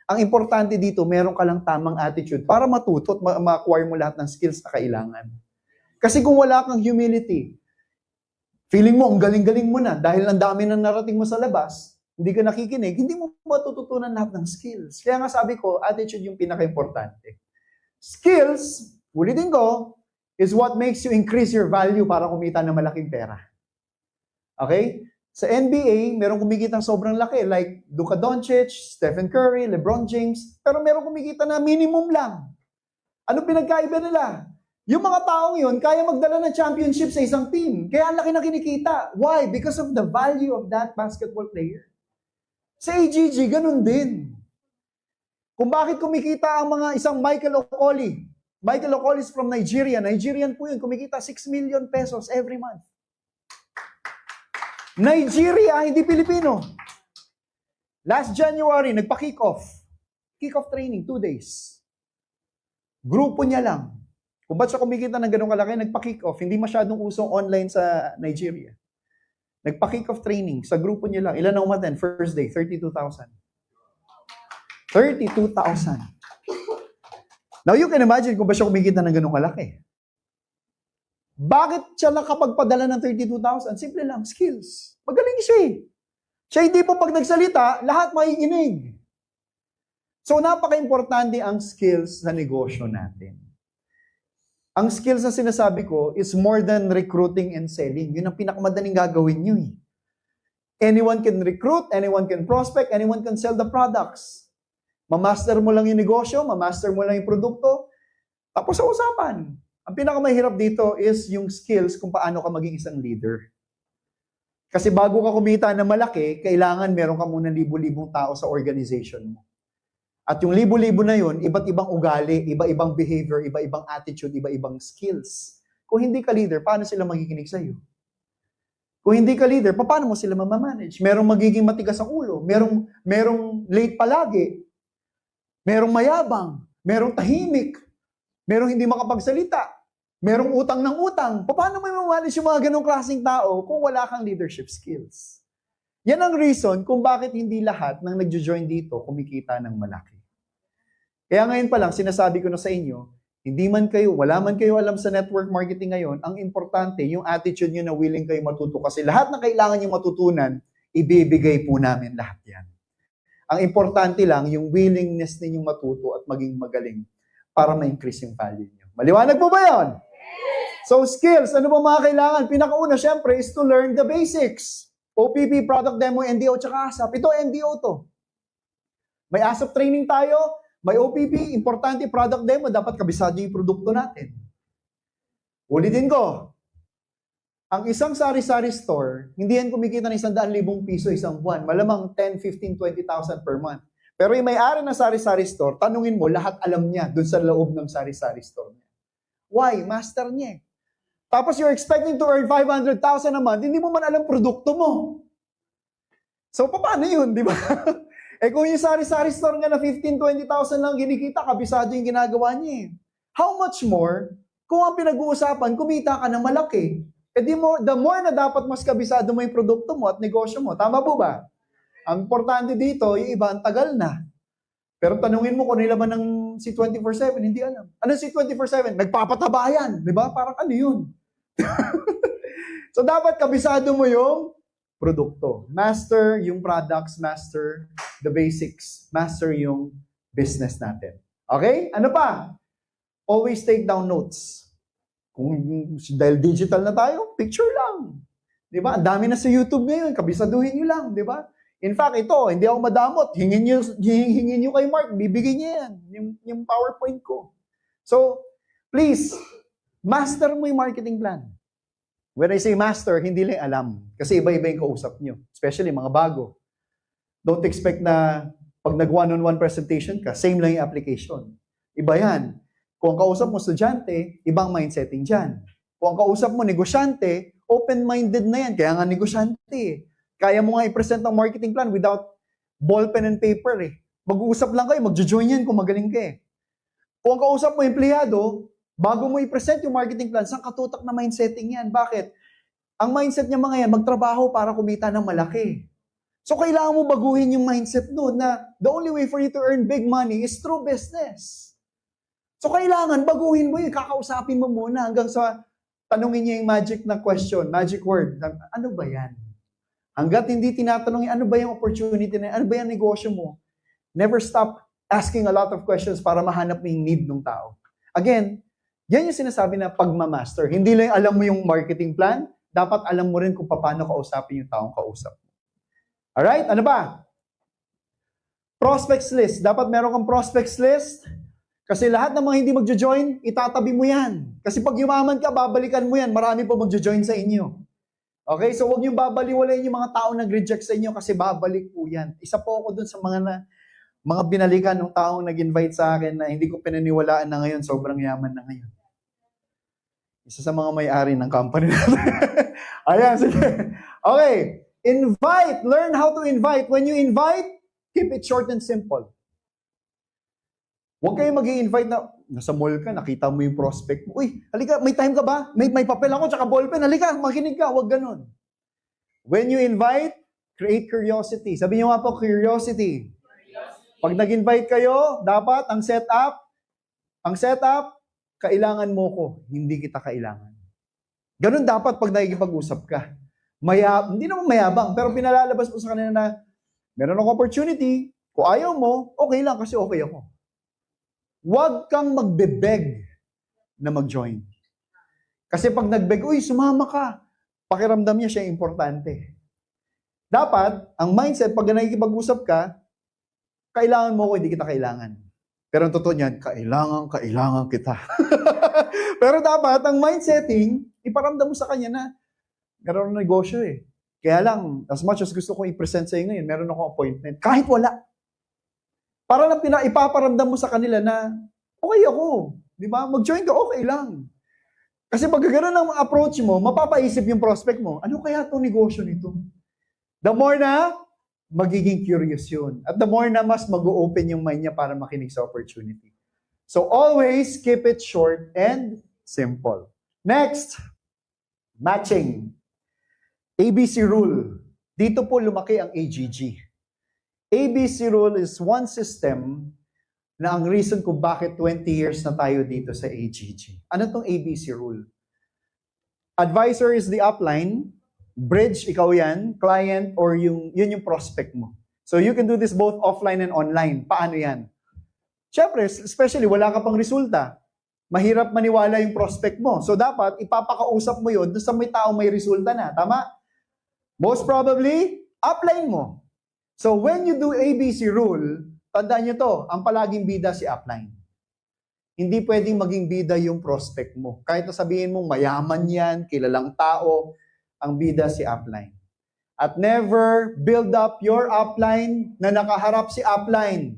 Ang importante dito, meron ka lang tamang attitude para matuto at ma-acquire mo lahat ng skills na kailangan. Kasi kung wala kang humility, feeling mo, ang galing-galing mo na, dahil ang dami na narating mo sa labas, hindi ka nakikinig, hindi mo matututunan lahat ng skills. Kaya nga sabi ko, attitude yung pinaka-importante. Skills, ulitin ko, is what makes you increase your value para kumita ng malaking pera. Okay? Sa NBA, merong kumikita ng sobrang laki, like Luka Doncic, Stephen Curry, LeBron James, pero merong kumikita na minimum lang. Ano pinagkaiba nila? Yung mga taong yun, kaya magdala ng championship sa isang team. Kaya ang laki na kinikita. Why? Because of the value of that basketball player. Sa AGG, ganun din. Kung bakit kumikita ang mga isang Michael Okoli. Michael Okoli is from Nigeria. Nigerian po yun. Kumikita 6 million pesos every month. Nigeria, hindi Pilipino. Last January, nagpa-kick off. Kick-off training, 2 days. Grupo niya lang. Kung ba't siya kumikita ng ganun kalaki, nagpa-kick off. Hindi masyadong usong online sa Nigeria. Nagpa-kick off training sa grupo niya lang. Ilan na umaten? First day, 32,000. 32,000. Now you can imagine kung ba siya kumikita ng ganun kalaki. Bakit siya nakapagpadala ng 32,000? Simple lang, skills. Magaling siya eh. Siya hindi po pag nagsalita, lahat makikinig. So napaka-importante ang skills sa negosyo natin. Ang skills na sinasabi ko is more than recruiting and selling. Yun ang pinakamadaling gagawin nyo eh. Anyone can recruit, anyone can prospect, anyone can sell the products. Mamaster mo lang yung negosyo, mamaster mo lang yung produkto, tapos sa usapan. Ang pinakamahirap dito is yung skills kung paano ka maging isang leader. Kasi bago ka kumita na malaki, kailangan meron ka muna libo-libong tao sa organization mo. At yung libo-libo na yun, iba't ibang ugali, iba-ibang behavior, iba-ibang attitude, iba-ibang skills. Kung hindi ka leader, paano sila magiginig sa'yo? Kung hindi ka leader, paano mo sila mamamanage? Merong magiging matigas ang ulo, merong late palagi, merong mayabang, merong tahimik, merong hindi makapagsalita, merong utang ng utang. Paano mo mamamanage yung mga ganong klaseng tao kung wala kang leadership skills? Yan ang reason kung bakit hindi lahat ng nagjo-join dito kumikita ng malaki. Kaya ngayon pa lang, sinasabi ko na sa inyo, wala man kayo alam sa network marketing ngayon, ang importante, yung attitude nyo na willing kayo matuto. Kasi lahat na kailangan nyo matutunan, ibibigay po namin lahat yan. Ang importante lang, yung willingness ninyong matuto at maging magaling para ma-increase yung value nyo. Maliwanag po ba yun? So skills, ano ba mga kailangan? Pinakauna, syempre, is to learn the basics. OPP, product demo, NDO, tsaka ASAP. Ito, NDO to. May ASAP training tayo, may OPP, importante product demo, dapat kabisado yung produkto natin. Ulitin ko, ang isang sari-sari store, hindi yan kumikita ng 100,000 piso isang buwan. Malamang 10, 15, 20,000 per month. Pero yung may-ari ng sari-sari store, tanungin mo, lahat alam niya dun sa loob ng sari-sari store niya. Why? Master niya. Tapos you're expecting to earn 500,000 a month, hindi mo man alam produkto mo. So, paano yun, di ba? Kung yung sari-sari store nga na 15, 20,000 lang kinikita, kabisado yung ginagawa niya eh. How much more kung ang pinag-uusapan, kumita ka ng malaki? The more na dapat mas kabisado mo yung produkto mo at negosyo mo. Tama po ba? Ang importante dito, yung iba, ang tagal na. Pero tanungin mo kung nila ba ng si 24/7, hindi alam. Ano si 24/7? Nagpapataba yan. Di ba? Parang ano yun? So dapat kabisado mo yung produkto. Master yung products, master the basics, master yung business natin. Okay? Ano pa? Always take down notes. Dahil digital na tayo, picture lang. Di ba? Ang dami na sa YouTube ngayon, kabisaduhin nyo lang, di ba? In fact, ito, hindi ako madamot. Hingin nyo kay Mark, bibigyan niya yan, yung PowerPoint ko. So, please, master mo yung marketing plan. When I say master, hindi lang alam. Kasi iba-iba yung kausap nyo. Especially mga bago. Don't expect na pag nag-one-on-one presentation ka, same lang yung application. Iba yan. Kung ang kausap mo estudyante, ibang mindsetting dyan. Kung ang kausap mo negosyante, open-minded na yan. Kaya nga negosyante. Kaya mo nga i-present ang marketing plan without ball pen and paper eh. Mag-uusap lang kayo, mag-join yan kung magaling ka eh. Kung ang kausap mo empleyado, bago mo i-present yung marketing plan, saan katutak na mindsetting yan? Bakit? Ang mindset niya mga yan, magtrabaho para kumita ng malaki. So, kailangan mo baguhin yung mindset noon na the only way for you to earn big money is through business. So, kailangan baguhin mo yun. Kakausapin mo muna hanggang sa tanungin niya yung magic na question, magic word. Ano ba yan? Hanggat hindi tinatanong, ano ba yung opportunity na yan? Ano ba yung negosyo mo? Never stop asking a lot of questions para mahanap mo yung need ng tao. Again, yan yung sinasabi na pagmamaster. Hindi lang alam mo yung marketing plan, dapat alam mo rin kung paano kausapin yung taong kausap mo. Alright? Ano ba? Prospects list. Dapat meron kang prospects list. Kasi lahat ng mga hindi magjo-join, itatabi mo yan. Kasi pag yumaman ka, babalikan mo yan. Marami po magjo-join sa inyo. Okay? So huwag niyong babaliwalayin yung mga tao nag-reject sa inyo kasi babalik po yan. Isa po ako dun sa mga binalikan ng taong nag-invite sa akin na hindi ko pinaniwalaan na ngayon, sobrang yaman na ngayon. Isa sa mga may-ari ng company natin. Ayan, sige. Okay. Invite. Learn how to invite. When you invite, keep it short and simple. Huwag kayong mag-i-invite na, nasa mall ka, nakita mo yung prospect mo. Uy, halika, may time ka ba? May papel ako, tsaka ballpen. Halika, makinig ka. Huwag ganun. When you invite, create curiosity. Sabi niyo nga po, curiosity. Pag nag-invite kayo, dapat ang setup, kailangan mo ko, hindi kita kailangan. Ganun dapat pag nakikipag-usap ka. Hindi naman mayabang, pero pinalalabas mo sa kanila na meron akong opportunity, kung ayaw mo, okay lang kasi okay ako. Huwag kang magbe-beg na mag-join. Kasi pag nag-beg, uy, sumama ka, pakiramdam niya siya importante. Dapat, ang mindset, pag nakikipag-usap ka, kailangan mo ko, hindi kita kailangan. Pero ang totoo niyan, kailangan kita. Pero dapat, ang mindsetting, iparamdam mo sa kanya na, meron ng negosyo eh. Kaya lang, as much as gusto kong i-present sa iyo ngayon, meron akong appointment. Kahit wala. Para lang ipaparamdam mo sa kanila na, okay ako. Di ba? Mag-join ka, okay lang. Kasi pag gano'n ang approach mo, mapapaisip yung prospect mo, ano kaya itong negosyo nito? The more na, magiging curious yun. At the more na mas mag-open yung mind niya para makinig sa opportunity. So always keep it short and simple. Next, matching. ABC rule. Dito po lumaki ang AGG. ABC rule is one system na ang reason kung bakit 20 years na tayo dito sa AGG. Ano tong ABC rule? Advisor is the upline, bridge, ikaw yan, client, or yun yung prospect mo. So you can do this both offline and online. Paano yan? Siyempre, especially wala ka pang resulta. Mahirap maniwala yung prospect mo. So dapat, ipapakausap mo yun doon sa may tao may resulta na. Tama? Most probably, upline mo. So when you do ABC rule, tandaan nyo to, ang palaging bida si upline. Hindi pwedeng maging bida yung prospect mo. Kahit na sabihin mong mayaman yan, kilalang tao, ang bida si upline. At never build up your upline na nakaharap si upline.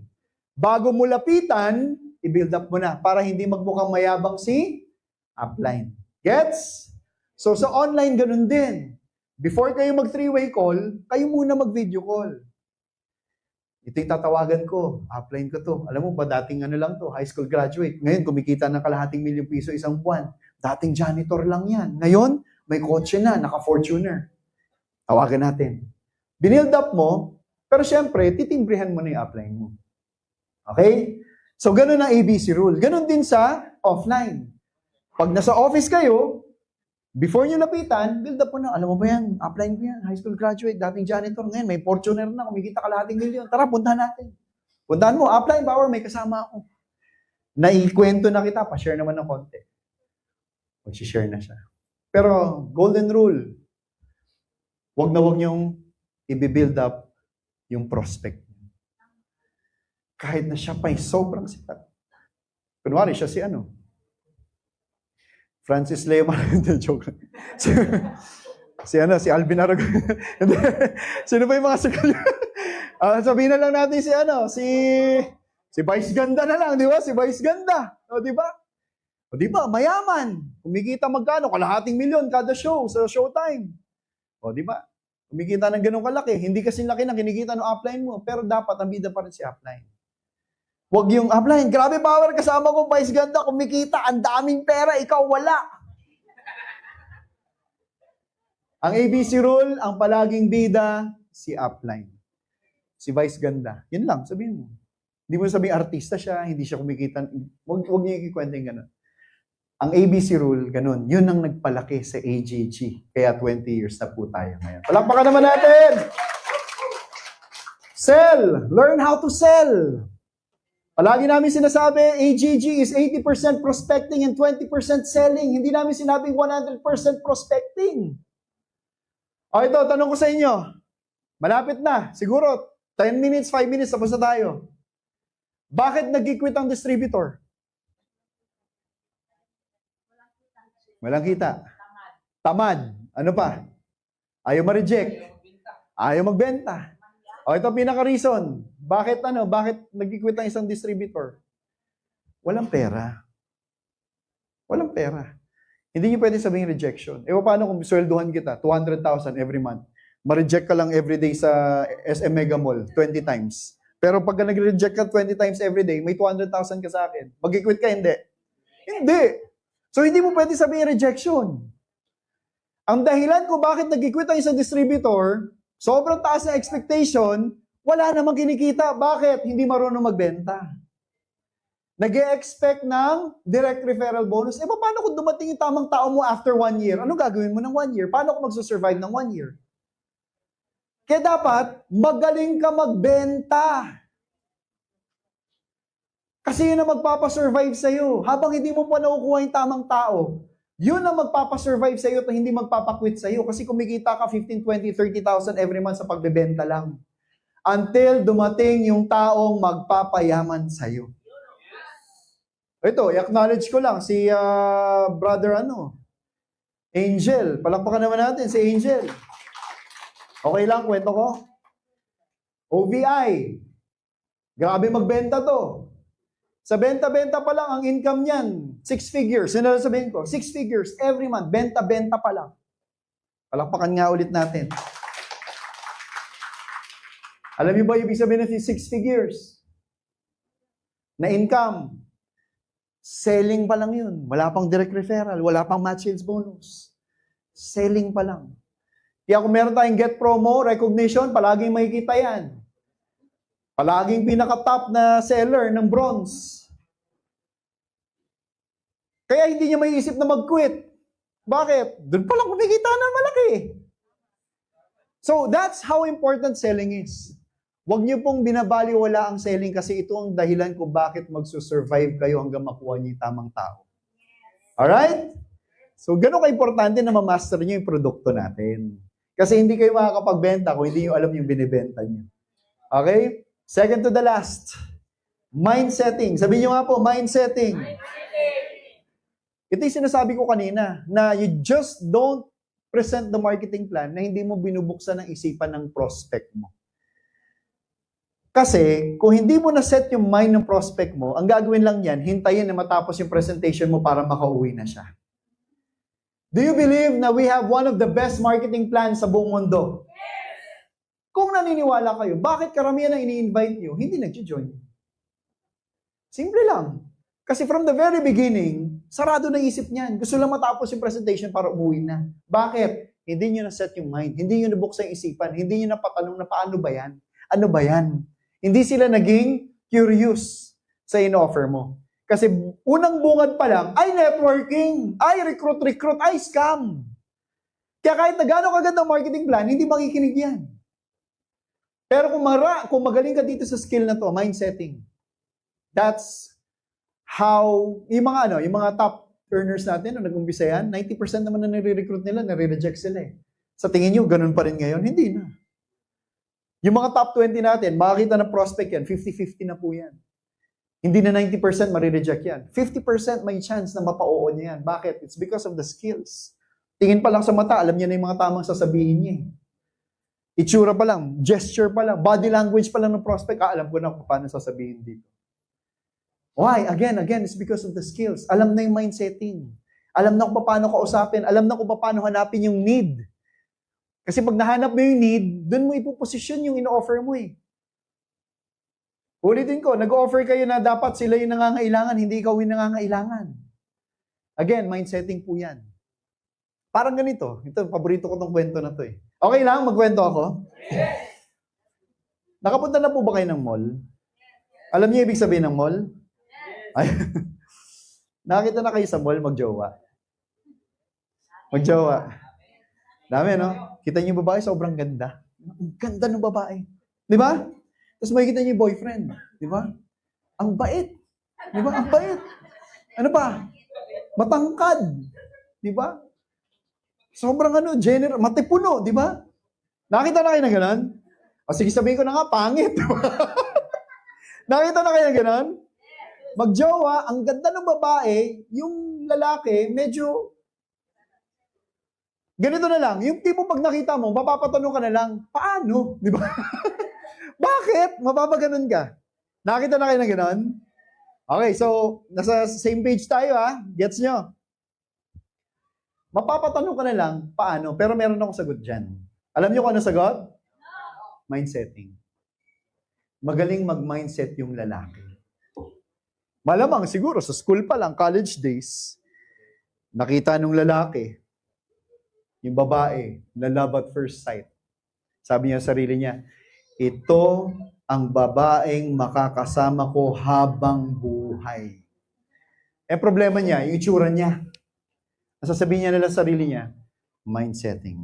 Bago mo lapitan, i-build up mo na para hindi magmukhang mayabang si upline. Gets? So sa online, ganun din. Before kayo mag three-way call, kayo muna mag-video call. Ito yung tatawagan ko, upline ko to. Alam mo ba, dating ano lang to, high school graduate. Ngayon, kumikita ng kalahating milyong piso isang buwan. Dating janitor lang yan. Ngayon, may kotse na, naka-Fortuner. Tawagan natin. Binild up mo, pero syempre, titimbrihan mo na yung upline mo. Okay? So, ganun ang ABC rule. Ganun din sa offline. Pag nasa office kayo, before nyo lapitan, build up mo na. Alam mo ba yan? Upline ko yan. High school graduate, dating janitor. Ngayon, may Fortuner na. Kumikita kalahating milyon. Tara, puntahan natin. Puntahan mo. Upline power, may kasama ako. Naikwento na kita. Pa-share naman ng konti. Mag-share na siya. Pero, golden rule. Wag na wag nyong i-build up yung prospect. Kahit na siya pa'y sobrang sikat. Kunwari, siya si ano? Francis Leo Maranhão. Joke. Si Alvin Aragon. Sino ba yung mga sikat? Sabihin na lang natin si Vice Ganda na lang, di ba? Si Vice Ganda. O, di ba? O, di ba? Mayaman. Kumikita magkano? Kalahating milyon kada show sa Showtime. O, di ba? Kumikita ng ganun kalaki. Hindi kasi laki ng kinikita ng upline mo. Pero dapat, ang bida pa rin si upline. Huwag yung upline. Grabe power, kasama ko, Vice Ganda, kumikita, ang daming pera, ikaw wala. Ang ABC rule, ang palaging bida, si upline. Si Vice Ganda. Yun lang, sabihin mo. Hindi mo sabihin artista siya, hindi siya kumikita. Huwag niya ikikwenta yung ganun. Ang ABC rule, ganun. Yun ang nagpalaki sa AGG. Kaya 20 years na po tayo ngayon. Palakpakan naman natin! Sell! Learn how to sell! Palagi namin sinasabi, AGG is 80% prospecting and 20% selling. Hindi namin sinabing 100% prospecting. O ito, tanong ko sa inyo. Malapit na. Siguro, 10 minutes, 5 minutes, tapos na tayo. Bakit nag-quit ang distributor? Walang kita. Tamad. Ano pa? Ayaw ma-reject. Ayaw magbenta. O ito pinaka-reason. Bakit nag-quit ang isang distributor? Walang pera. Walang pera. Hindi niyo pwede sabihin rejection. Paano kung swelduhan kita, 200,000 every month? Ma-reject ka lang everyday sa SM Mega Mall, 20 times. Pero pag nag-reject ka 20 times everyday, may 200,000 ka sa akin. Mag-quit ka, hindi. Hindi. So, hindi mo pwede sabihin rejection. Ang dahilan kung bakit nag-quit ang isang distributor, sobrang taas na expectation, wala namang kinikita. Bakit? Hindi marunong magbenta. Nag-e-expect ng direct referral bonus. Paano kung dumating yung tamang tao mo after 1 year? Anong gagawin mo ng 1 year? Paano kung magsusurvive ng 1 year? Kaya dapat, magaling ka magbenta. Kasi yun ang magpapasurvive sa'yo. Habang hindi mo pa nakukuha yung tamang tao, yun ang magpapasurvive sa'yo at hindi magpapakwit sa'yo. Kasi kumikita ka 15, 20, 30,000 every month sa pagbebenta lang. Until dumating yung taong magpapayaman sa'yo. Ito, i-acknowledge ko lang si brother Angel. Palakpakan naman natin si Angel. Okay lang, kwento ko. OVI. Grabe magbenta to. Sa benta-benta pa lang, ang income niyan, 6 figures. Yun na sabihin ko, 6 figures every month. Benta-benta pa lang. Palakpakan nga ulit natin. Alam niyo ba ibig sabihin ng 6 figures? Na income. Selling pa lang yun. Wala pang direct referral. Wala pang match sales bonus. Selling pa lang. Kaya kung meron tayong get promo, recognition, palaging makikita yan. Palaging pinaka-top na seller ng bronze. Kaya hindi niya maiisip na mag-quit. Bakit? Doon pa lang kumikita na malaki. So, that's how important selling is. Huwag niyo pong binabaliwala ang selling kasi ito ang dahilan kung bakit magsusurvive kayo hanggang makuha niyo yung tamang tao. Alright? So, gano'n ka-importante na ma-master niyo yung produkto natin. Kasi hindi kayo makakapagbenta kung hindi niyo alam yung binibenta niyo. Okay? Second to the last. Mind setting. Sabihin niyo nga po, mind setting. Ito yung sinasabi ko kanina, na you just don't present the marketing plan na hindi mo binubuksan ang isipan ng prospect mo. Kasi, kung hindi mo na-set yung mind ng prospect mo, ang gagawin lang yan, hintayin na matapos yung presentation mo para makauwi na siya. Do you believe na we have one of the best marketing plans sa buong mundo? Yes! Kung naniniwala kayo, bakit karamihan na ini-invite nyo, hindi nag-join? Simple lang. Kasi from the very beginning, sarado na isip niyan. Gusto lang matapos yung presentation para umuwi na. Bakit? Hindi nyo na-set yung mind. Hindi nyo nabuksan yung isipan. Hindi nyo napatanong na paano ba yan? Ano ba yan? Hindi sila naging curious sa in-offer mo. Kasi unang bungad pa lang, ay networking, ay recruit, ay scam. Kaya kahit na gano'ng kagandang marketing plan, hindi makikinig yan. Pero kung magaling ka dito sa skill na to, mind setting, that's how, yung mga top earners natin, nung nag-umpisa yan, 90% naman na nire-recruit nila, nare-reject sila eh. Sa tingin nyo, ganun pa rin ngayon? Hindi na. Yung mga top 20 natin, makakita ng prospect yan, 50-50 na po yan. Hindi na 90% marireject yan. 50% may chance na mapa-oo niya yan. Bakit? It's because of the skills. Tingin pa lang sa mata, alam niya na yung mga tamang sasabihin niya. Itsura pa lang, gesture pa lang, body language pa lang ng prospect, alam ko na kung paano sasabihin dito. Why? Again, it's because of the skills. Alam na yung mindsetting. Alam na kung paano kausapin. Alam na kung paano hanapin yung need. Kasi pag nahanap mo yung need, dun mo ipoposisyon yung ino-offer mo eh. Ulitin ko, nag-offer kayo na dapat sila yung nangangailangan, hindi ikaw yung nangangailangan. Again, mindsetting po yan. Parang ganito. Ito, paborito ko tong kwento na to eh. Okay lang, magkwento ako? Yes! Nakapunta na po ba kayo ng mall? Alam niyo ibig sabihin ng mall? Yes! Nakita na kayo sa mall, magjowa? Magjowa. Dami, no? Kita niyo yung babae, sobrang ganda. Ang ganda ng babae. Di ba? Tapos makikita niyo yung boyfriend. Di ba? Ang bait. Di ba? Ang bait. Ano pa? Matangkad. Di ba? Sobrang matipuno. Di ba? Nakita na kayo na gano'n? O sige, sabihin ko na nga, pangit. Nakita na kayo na gano'n? Magjowa, ang ganda ng babae, yung lalaki, medyo Ganito na lang, yung tipo pag nakita mo, mapapatanong ka na lang, paano? Di ba? Bakit? Mapapaganon ka. Nakita na kayo ng ganon? Okay, so, nasa same page tayo ha. Gets nyo? Mapapatanong ka na lang, paano? Pero meron akong sagot dyan. Alam nyo kung ano sagot? Mindsetting. Magaling mag-mindset yung lalaki. Malamang siguro sa school pa lang, college days, nakita nung lalaki, yung babae, na love at first sight. Sabi niya sa sarili niya, ito ang babaeng makakasama ko habang buhay. Eh problema niya, yung itsura niya. Nasasabihin niya nila sa sarili niya, mindsetting.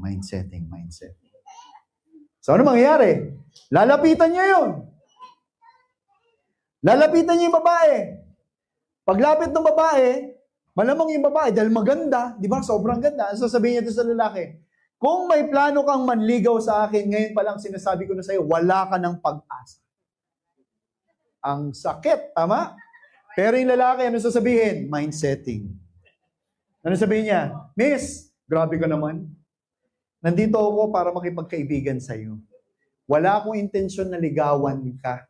So ano mangyayari? Lalapitan niya yun. Lalapitan niya yung babae. Paglapit ng babae, malamang yung babae, dahil maganda, di ba, sobrang ganda, sasabihin niya ito sa lalaki, kung may plano kang manligaw sa akin, ngayon pa lang sinasabi ko na sa'yo, wala ka ng pag-asa. Ang sakit, tama? Pero yung lalaki, ano sasabihin? Mindsetting. Ano sabihin niya? Miss, grabe ka naman. Nandito ako para makipagkaibigan sa'yo. Wala akong intensyon na ligawan ka.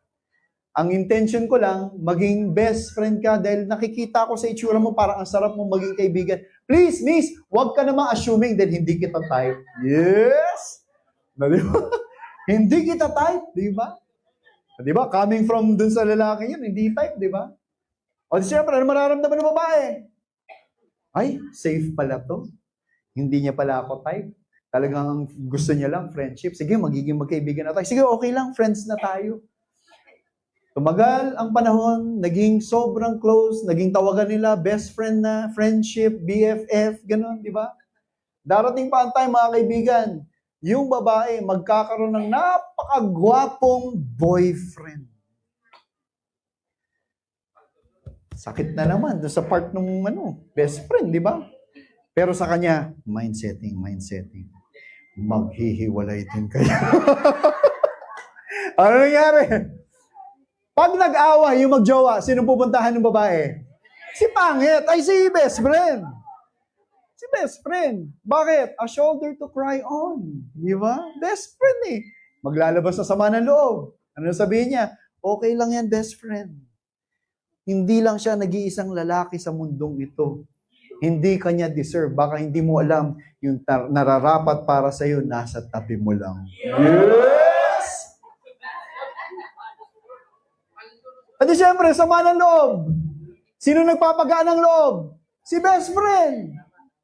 Ang intention ko lang, maging best friend ka dahil nakikita ko sa itsura mo parang ang sarap mong maging kaibigan. Please, miss, huwag ka naman assuming dahil hindi kita type. Yes! Di ba? Hindi kita type, di ba? Di ba? Coming from dun sa lalaki yun, hindi type, di ba? O di siyempre, ano mararamdaman ng babae? Ay, safe pala to. Hindi niya pala ako type. Talagang gusto niya lang, friendship. Sige, magiging magkaibigan na tayo. Sige, okay lang, friends na tayo. Tumagal ang panahon, naging sobrang close, naging tawagan nila, best friend na, friendship, BFF, gano'n, di ba? Darating pa ang time, mga kaibigan, yung babae magkakaroon ng napakagwapong boyfriend. Sakit na naman doon sa part ng best friend, di ba? Pero sa kanya, mindsetting. Maghihiwalay din kayo. Ano nangyari? Pag nag-away yung magjowa, sino pupuntahan ng babae? Si pangit. Ay, si best friend. Si best friend. Bakit? A shoulder to cry on. Di ba? Best friend eh. Maglalabas na sama ng loob. Ano sabihin niya? Okay lang yan, best friend. Hindi lang siya nag-iisang lalaki sa mundong ito. Hindi kanya deserve. Baka hindi mo alam yung nararapat para sa'yo, nasa tabi mo lang. Yes! At siyempre, sama ng loob. Sino nagpapagaan ng loob? Si best friend.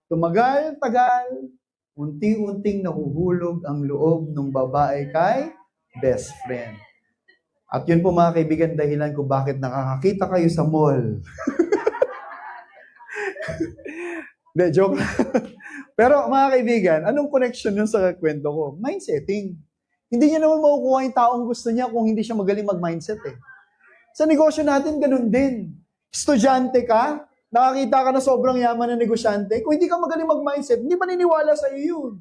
Tumagal, tagal, unti-unting nahuhulog ang loob ng babae kay best friend. At yun po mga kaibigan, dahilan ko bakit nakakakita kayo sa mall. De, joke. Pero mga kaibigan, anong connection yun sa kwento ko? Mindsetting. Hindi niya naman makukuha yung taong gusto niya kung hindi siya magaling mag-mindset eh. Sa negosyo natin, ganun din. Estudyante ka, nakakita ka na sobrang yaman na negosyante, kung hindi ka magaling mag-mindset, hindi maniniwala sa'yo yun.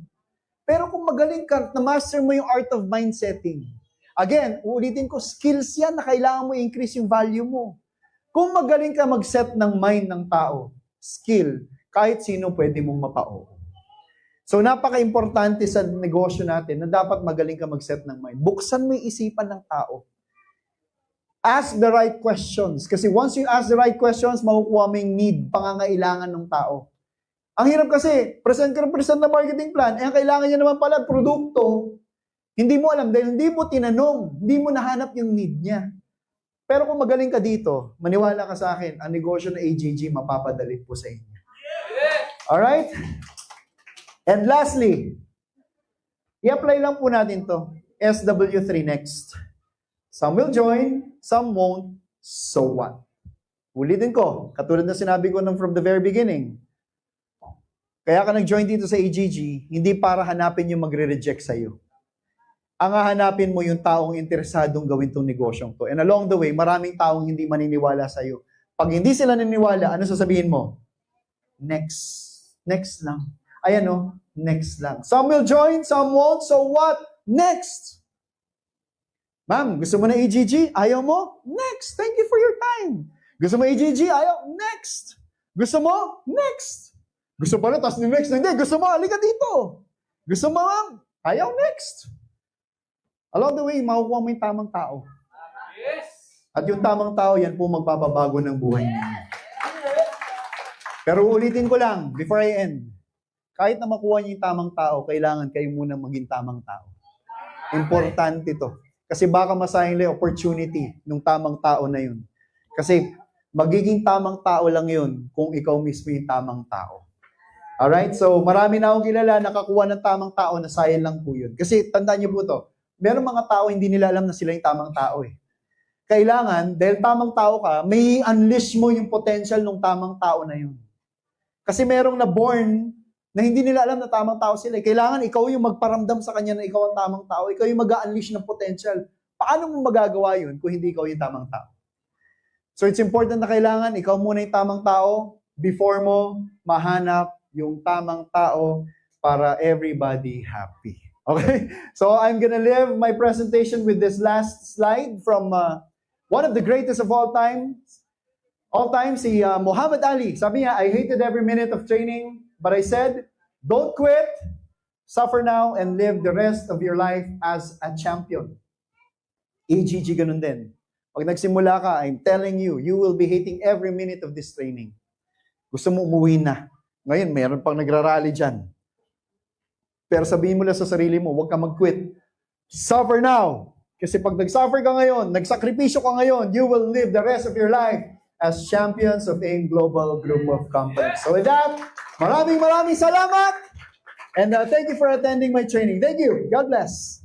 Pero kung magaling ka, na-master mo yung art of mindsetting. Again, uulitin ko, skills yan na kailangan mo increase yung value mo. Kung magaling ka mag-set ng mind ng tao, skill, kahit sino pwede mong mapao. So, napaka-importante sa negosyo natin na dapat magaling ka mag-set ng mind. Buksan mo yung isipan ng tao. Ask the right questions. Kasi once you ask the right questions, makukuha mo yung need, pangangailangan ng tao. Ang hirap kasi, present na marketing plan, ang kailangan niya naman pala, produkto, hindi mo alam dahil hindi mo tinanong, hindi mo nahanap yung need niya. Pero kung magaling ka dito, maniwala ka sa akin, ang negosyo na AGG mapapadali po sa inyo. Alright? And lastly, i-apply lang po natin to. SW3 next. Some will join, some won't, so what? Ulitin ko, katulad na sinabi ko from the very beginning. Kaya ka nag-join dito sa AGG, hindi para hanapin yung magre-reject sa'yo. Ang hahanapin mo yung taong interesadong gawin tong negosyong to. And along the way, maraming taong hindi maniniwala sa'yo. Pag hindi sila naniniwala, ano sasabihin mo? Next. Next lang. Ayan o, next lang. Some will join, some won't, so what? Next. Ma'am, gusto mo na AGG? Ayaw mo? Next. Thank you for your time. Gusto mo AGG? Ayaw? Next. Gusto mo? Next. Gusto pa na, tapos ni next, hindi, gusto mo, halika dito. Gusto mo, ayaw next. Along the way, makukuha mo yung tamang tao. Yes! At yung tamang tao, yan po magpapabago ng buhay niyo. Pero ulitin ko lang, before I end, kahit na makuha niyo yung tamang tao, kailangan kayo muna maging tamang tao. Importante to. Kasi baka masayang lang yung opportunity ng tamang tao na yun. Kasi magiging tamang tao lang yun kung ikaw mismo yung tamang tao. Alright? So, marami na akong kilala nakakuha ng tamang tao na sayang lang po yun. Kasi tandaan niyo po to, meron mga tao hindi nila alam na sila yung tamang tao eh. Kailangan, dahil tamang tao ka, may unleash mo yung potential ng tamang tao na yun. Kasi merong na-born na hindi nila alam na tamang tao sila. Kailangan ikaw yung magparamdam sa kanya na ikaw ang tamang tao. Ikaw yung mag-unleash ng potential. Paano mo magagawa yun kung hindi ikaw yung tamang tao? So it's important na kailangan ikaw muna yung tamang tao before mo mahanap yung tamang tao para everybody happy. Okay? So I'm gonna leave my presentation with this last slide from one of the greatest of all time, si Muhammad Ali. Sabi niya, I hated every minute of training, but I said, don't quit, suffer now, and live the rest of your life as a champion. AGG ganun din. Pag nagsimula ka, I'm telling you, you will be hating every minute of this training. Gusto mo umuwi na. Ngayon, mayroon pang nagrarally dyan. Pero sabihin mo lang sa sarili mo, huwag ka mag-quit. Suffer now. Kasi pag nag-suffer ka ngayon, nagsakripisyo ka ngayon, you will live the rest of your life as champions of AIM Global Group of Companies. So with that, maraming salamat. And thank you for attending my training. Thank you. God bless.